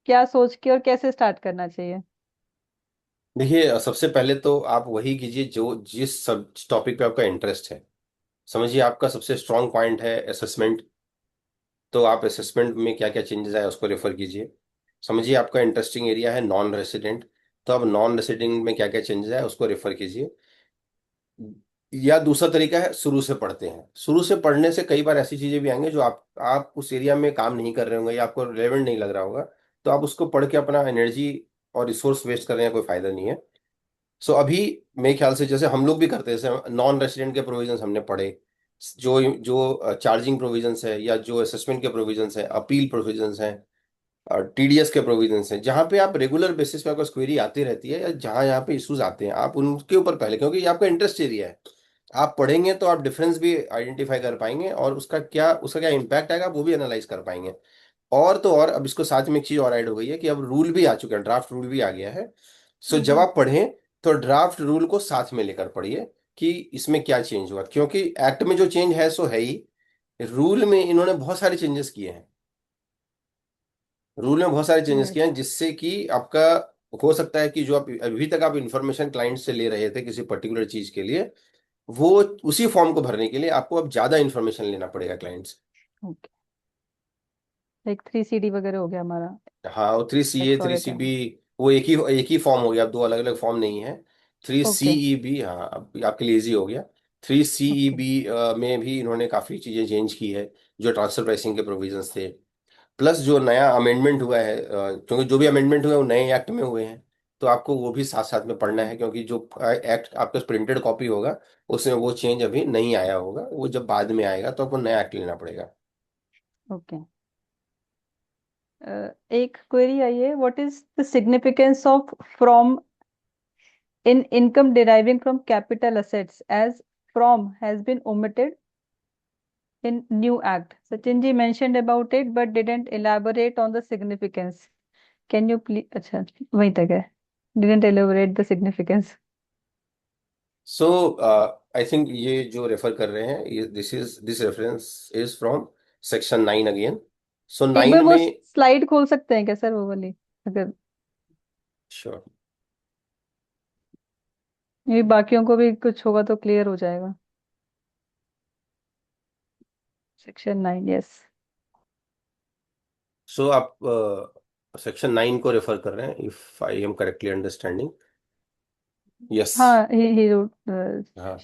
क्या सोच के और कैसे स्टार्ट करना चाहिए? देखिए, सबसे पहले तो आप वही कीजिए जो जिस सब टॉपिक पे आपका इंटरेस्ट है। समझिए आपका सबसे स्ट्रांग पॉइंट है असेसमेंट, तो आप असेसमेंट में क्या क्या चेंजेस आए उसको रेफर कीजिए। समझिए आपका इंटरेस्टिंग एरिया है नॉन रेसिडेंट, तो आप नॉन रेसिडेंट में क्या क्या चेंजेस आए उसको रेफर कीजिए। या दूसरा तरीका है, शुरू से पढ़ते हैं। शुरू से पढ़ने से कई बार ऐसी चीजें भी आएंगी जो आप उस एरिया में काम नहीं कर रहे होंगे या आपको रेलेवेंट नहीं लग रहा होगा, तो आप उसको पढ़ के अपना एनर्जी और रिसोर्स वेस्ट करने का कोई फायदा नहीं है। सो अभी मेरे ख्याल से जैसे हम लोग भी करते हैं, जैसे नॉन रेसिडेंट के प्रोविजंस हमने पढ़े, जो जो चार्जिंग प्रोविजंस है या जो असेसमेंट के प्रोविजंस है, अपील प्रोविजंस हैं, टीडीएस के प्रोविजंस हैं, जहाँ पे आप रेगुलर बेसिस पे आपको क्वेरी आती रहती है या जहाँ यहाँ पे इश्यूज आते हैं, आप उनके ऊपर पहले, क्योंकि ये आपका इंटरेस्ट एरिया है, आप पढ़ेंगे तो आप डिफरेंस भी आइडेंटिफाई कर पाएंगे और उसका क्या इम्पैक्ट आएगा वो भी एनालाइज कर पाएंगे। और तो और अब इसको साथ में एक चीज और ऐड हो गई है कि अब रूल भी आ चुके हैं, ड्राफ्ट रूल भी आ गया है। सो जब आप पढ़ें तो ड्राफ्ट रूल को साथ में लेकर पढ़िए कि इसमें क्या चेंज हुआ, क्योंकि एक्ट में जो चेंज है सो है ही, रूल में इन्होंने बहुत सारे चेंजेस किए हैं। रूल में बहुत सारे चेंजेस किए राइट। हैं जिससे कि आपका हो सकता है कि जो आप अभी तक आप इंफॉर्मेशन क्लाइंट से ले रहे थे किसी पर्टिकुलर चीज के लिए, वो उसी फॉर्म को भरने के लिए आपको अब ज्यादा इंफॉर्मेशन लेना पड़ेगा क्लाइंट से। ओके, लाइक 3CD वगैरह हो गया हमारा, हाँ, वो 3CA एक्स और थ्री एच सी है। बी वो एक ही फॉर्म हो गया, अब दो अलग अलग फॉर्म नहीं है। Three C okay. E B हाँ, अब आपके लिए इजी हो गया। Three C E okay. B में भी इन्होंने काफ़ी चीज़ें चेंज की है, जो ट्रांसफर प्राइसिंग के प्रोविजंस थे, प्लस जो नया अमेंडमेंट हुआ है, क्योंकि जो भी अमेंडमेंट हुए वो नए एक्ट में हुए हैं, तो आपको वो भी साथ साथ में पढ़ना है, क्योंकि जो एक्ट आपका प्रिंटेड कॉपी होगा उसमें वो चेंज अभी नहीं आया होगा, वो जब बाद में आएगा तो आपको नया एक्ट लेना पड़ेगा। ओके। एक क्वेरी आई है, what is the significance of from in income deriving from capital assets, as from has been omitted in new act. Sachin ji mentioned about it but didn't elaborate on the significance. Can you please? अच्छा, वहीं तक है, didn't elaborate the significance. So I think ये जो refer कर रहे हैं, ये this reference is from section 9 again. So एक बार 9 वो में स्लाइड खोल सकते हैं क्या सर, वो वाली, अगर श्योर। ये बाकियों को भी कुछ होगा तो क्लियर हो जाएगा। Section 9, yes. सो आप सेक्शन 9 को रेफर कर रहे हैं, if I am correctly understanding. Yes. हाँ, ही wrote, हाँ,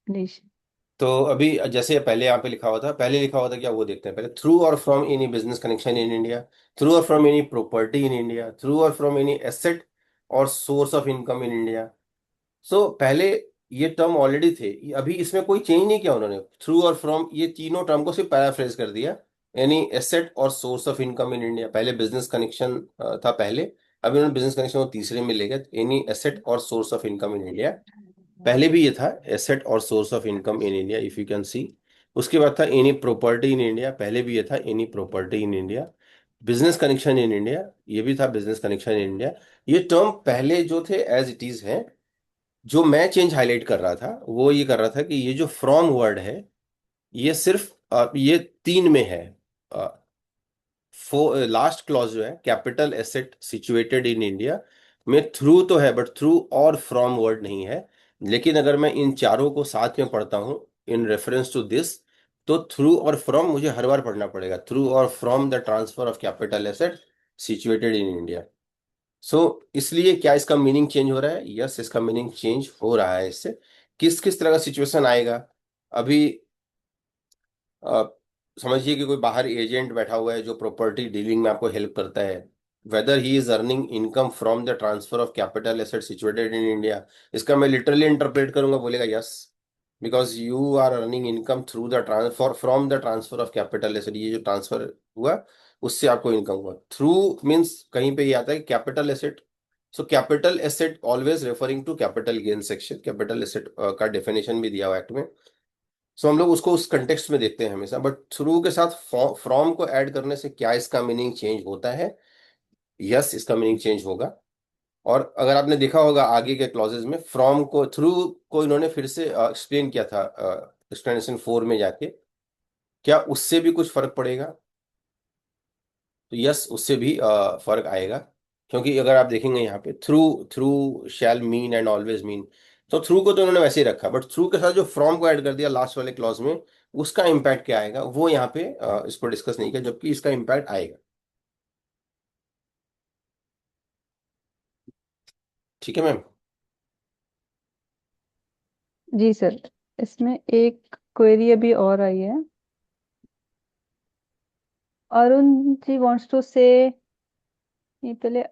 नीश। तो अभी जैसे पहले यहाँ पे लिखा हुआ था, पहले लिखा हुआ था क्या वो देखते हैं पहले। Through or from any business connection in India, through or from any property in India, through or from any asset or source of income in India. पहले ये टर्म ऑलरेडी थे, अभी इसमें कोई चेंज नहीं किया उन्होंने। थ्रू और फ्रॉम ये तीनों टर्म को सिर्फ पैराफ्रेज कर दिया। Any asset or source of income in India, पहले बिजनेस कनेक्शन था पहले, अभी उन्होंने बिजनेस कनेक्शन को तीसरे में ले गए, any asset or source of income in India. पहले भी ये था asset or source of income in India, if you can see. उसके बाद था एनी प्रॉपर्टी इन इंडिया, पहले भी ये था any property in India. Business connection in India, ये भी था बिजनेस कनेक्शन इन इंडिया। ये टर्म पहले जो थे एज इट इज है। जो मैं चेंज हाईलाइट कर रहा था वो ये कर रहा था कि ये जो फ्रॉम वर्ड है, ये सिर्फ ये तीन में है। लास्ट क्लॉज जो है, capital asset situated in India में थ्रू तो है, but through or from word नहीं है। लेकिन अगर मैं इन चारों को साथ में पढ़ता हूं इन रेफरेंस टू दिस, तो थ्रू और फ्रॉम मुझे हर बार पढ़ना पड़ेगा, through or from the transfer of capital asset situated in India. इसलिए क्या इसका मीनिंग चेंज हो रहा है? यस, इसका मीनिंग चेंज हो रहा है इससे। किस किस तरह का सिचुएशन आएगा अभी? अ, समझिए कि कोई बाहर एजेंट बैठा हुआ है जो प्रॉपर्टी डीलिंग में आपको हेल्प करता है, whether he is earning income from the transfer of capital asset situated in India. इसका मैं लिटरली इंटरप्रेट करूंगा, बोलेगा yes, because you are earning income through the transfer from the transfer of capital asset. ये जो transfer हुआ उससे आपको income हुआ। थ्रू मीन्स कहीं पे ये आता है capital asset. Capital asset always referring to capital gain section, capital asset का डेफिनेशन भी दिया हुआ एक्ट में। हम लोग उसको उस कंटेक्स्ट में देखते हैं हमेशा, बट थ्रू के साथ फ्रॉम को ऐड करने से क्या इसका मीनिंग चेंज होता है? यस, इसका मीनिंग चेंज होगा। और अगर आपने देखा होगा आगे के क्लॉजेज में फ्रॉम को थ्रू को इन्होंने फिर से एक्सप्लेन किया था एक्सप्लेनेशन 4 में जाके, क्या उससे भी कुछ फर्क पड़ेगा? तो यस, उससे भी फर्क आएगा, क्योंकि अगर आप देखेंगे यहाँ पे through, through shall mean and always mean, तो थ्रू को तो उन्होंने वैसे ही रखा, बट थ्रू के साथ जो फ्रॉम को ऐड कर दिया लास्ट वाले क्लॉज में, उसका इम्पैक्ट क्या आएगा वो यहाँ पे इसको डिस्कस नहीं किया, जबकि इसका इम्पैक्ट आएगा। ठीक है मैम। जी सर, इसमें एक क्वेरी अभी और आई है। अरुण जी वांट्स टू से, नहीं पहले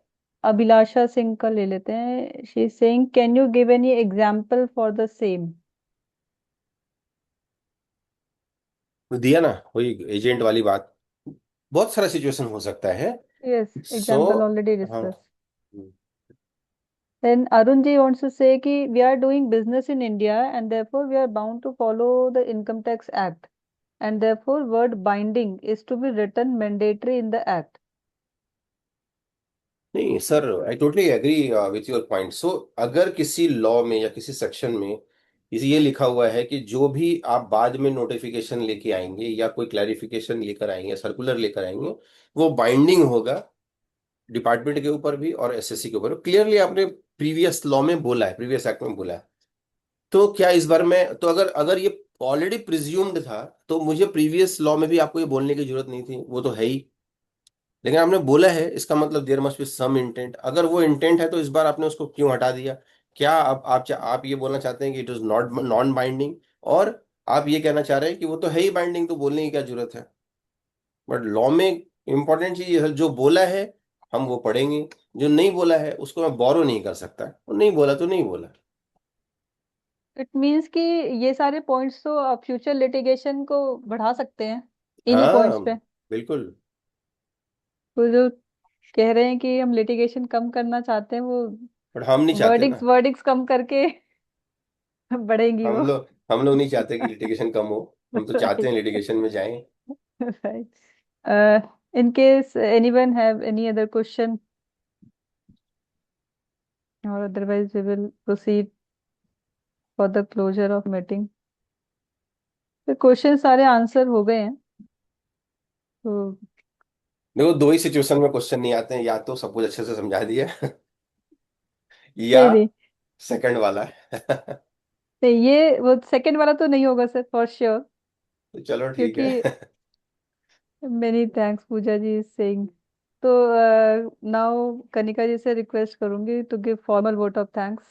अभिलाषा सिंह का ले लेते हैं। She is saying can you give any example for the same. दिया ना वही एजेंट वाली बात, बहुत सारा सिचुएशन हो सकता है। यस, सो एग्जांपल ऑलरेडी हाँ। Discuss. Then Arun ji wants to say कि we are doing business in India and therefore we are bound to follow the Income Tax Act and therefore word binding is to be written mandatory in the act. नहीं sir, I totally agree with your point. So अगर किसी law में या किसी section में इसे ये लिखा हुआ है कि जो भी आप बाद में नोटिफिकेशन लेके आएंगे या कोई क्लैरिफिकेशन लेकर आएंगे, सर्कुलर लेकर आएंगे, वो बाइंडिंग होगा डिपार्टमेंट के ऊपर भी और एसएससी के ऊपर। क्लियरली आपने प्रीवियस लॉ में बोला है, प्रीवियस एक्ट में बोला है। तो क्या इस बार में तो अगर अगर ये ऑलरेडी प्रिज्यूम्ड था तो मुझे प्रीवियस लॉ में भी आपको ये बोलने की जरूरत नहीं थी, वो तो है ही। लेकिन आपने बोला है, इसका मतलब there must be some intent. अगर वो इंटेंट है तो इस बार आपने उसको क्यों हटा दिया? क्या आप ये बोलना चाहते हैं कि it is not non binding, और आप ये कहना चाह रहे हैं कि वो तो है ही बाइंडिंग, तो बोलने की क्या जरूरत है? बट लॉ में इंपॉर्टेंट चीज ये है, जो बोला है हम वो पढ़ेंगे, जो नहीं बोला है उसको मैं बोरो नहीं कर सकता। वो नहीं बोला तो नहीं बोला। इट मीन्स कि ये सारे पॉइंट्स तो आप फ्यूचर लिटिगेशन को बढ़ा सकते हैं इन्हीं पॉइंट्स हाँ पे। बिल्कुल। तो जो कह रहे हैं कि हम लिटिगेशन कम करना चाहते हैं वो बट हम नहीं चाहते वर्डिक्स ना। वर्डिक्स कम करके बढ़ेंगी वो। हम लोग नहीं चाहते कि लिटिगेशन कम हो। हम तो चाहते हैं लिटिगेशन में जाएं। Right. In case anyone have any other question, or otherwise we will proceed for the closure of meeting. तो क्वेश्चन सारे आंसर हो गए हैं। तो देखो, दो ही सिचुएशन में क्वेश्चन नहीं आते हैं, या तो सब कुछ अच्छे से समझा दिया या नहीं नहीं सेकंड वाला नहीं, ये वो सेकंड वाला तो नहीं होगा सर, फॉर श्योर। तो चलो ठीक क्योंकि है। Many thanks Pooja ji saying. तो नाउ कनिका जी से रिक्वेस्ट करूंगी to give formal vote of thanks.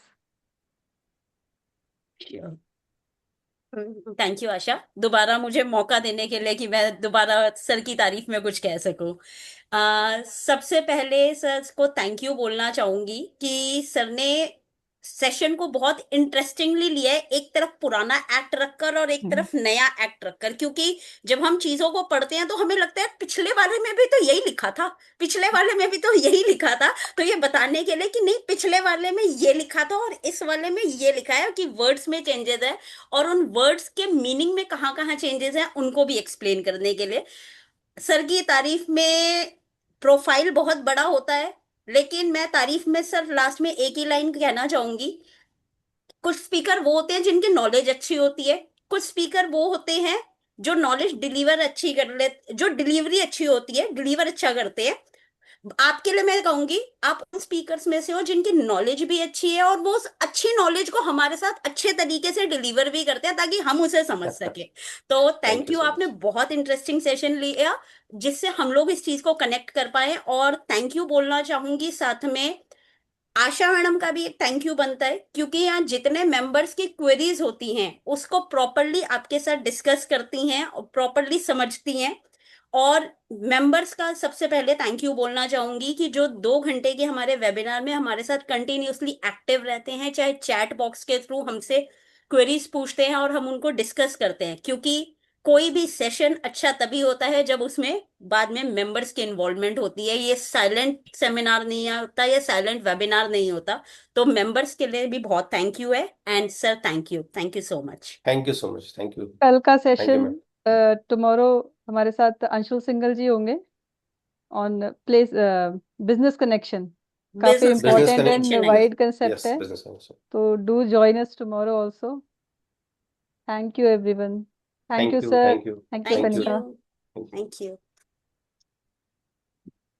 Thank you Asha, दोबारा मुझे मौका देने के लिए कि मैं दोबारा सर की तारीफ में कुछ कह सकूं। सबसे पहले सर को थैंक यू बोलना चाहूंगी कि सर ने सेशन को बहुत इंटरेस्टिंगली लिया है, एक तरफ पुराना एक्ट रखकर और एक तरफ नया एक्ट रखकर। क्योंकि जब हम चीजों को पढ़ते हैं तो हमें लगता है पिछले वाले में भी तो यही लिखा था, पिछले वाले में भी तो यही लिखा था। तो ये बताने के लिए कि नहीं, पिछले वाले में ये लिखा था और इस वाले में ये लिखा है कि वर्ड्स में चेंजेस है, और उन वर्ड्स के मीनिंग में कहाँ कहाँ चेंजेस हैं उनको भी एक्सप्लेन करने के लिए। सर की तारीफ में प्रोफाइल बहुत बड़ा होता है, लेकिन मैं तारीफ में सर लास्ट में एक ही लाइन कहना चाहूंगी। कुछ स्पीकर वो होते हैं जिनकी नॉलेज अच्छी होती है, कुछ स्पीकर वो होते हैं जो नॉलेज डिलीवर अच्छी कर ले, जो डिलीवरी अच्छी होती है, डिलीवर अच्छा करते हैं। आपके लिए मैं कहूंगी आप उन स्पीकर्स में से हो जिनकी नॉलेज भी अच्छी है और वो उस अच्छी नॉलेज को हमारे साथ अच्छे तरीके से डिलीवर भी करते हैं ताकि हम उसे समझ सके। तो थैंक थैंक यू यू, सो आपने मच। बहुत इंटरेस्टिंग सेशन लिया जिससे हम लोग इस चीज को कनेक्ट कर पाए। और थैंक यू बोलना चाहूंगी साथ में आशा मैडम का भी एक थैंक यू बनता है, क्योंकि यहाँ जितने मेंबर्स की क्वेरीज होती हैं उसको प्रॉपरली आपके साथ डिस्कस करती हैं और प्रॉपरली समझती हैं। और मेंबर्स का सबसे पहले थैंक यू बोलना चाहूंगी कि जो 2 घंटे के हमारे वेबिनार में हमारे साथ कंटिन्यूअसली एक्टिव रहते हैं, चाहे चैट बॉक्स के थ्रू हमसे क्वेरीज पूछते हैं और हम उनको डिस्कस करते हैं। क्योंकि कोई भी सेशन अच्छा तभी होता है जब उसमें बाद में मेंबर्स की इन्वॉल्वमेंट होती है। ये साइलेंट सेमिनार नहीं होता, ये साइलेंट वेबिनार नहीं होता। तो मेंबर्स के लिए भी बहुत थैंक यू है। And sir thank you so much. Thank you so much. Thank you. कल का thank you session ma'am. Tomorrow हमारे साथ अंशुल सिंगल जी होंगे ऑन प्लेस बिजनेस कनेक्शन। काफी business business important and connection. Connection है। यस। वाइड कंसेप्ट यस, है। Business connection. तो do join us tomorrow also. Thank you everyone. Thank you thank you. Sir. Thank you. Thank you thank thank you. Kanika. You. Thank you.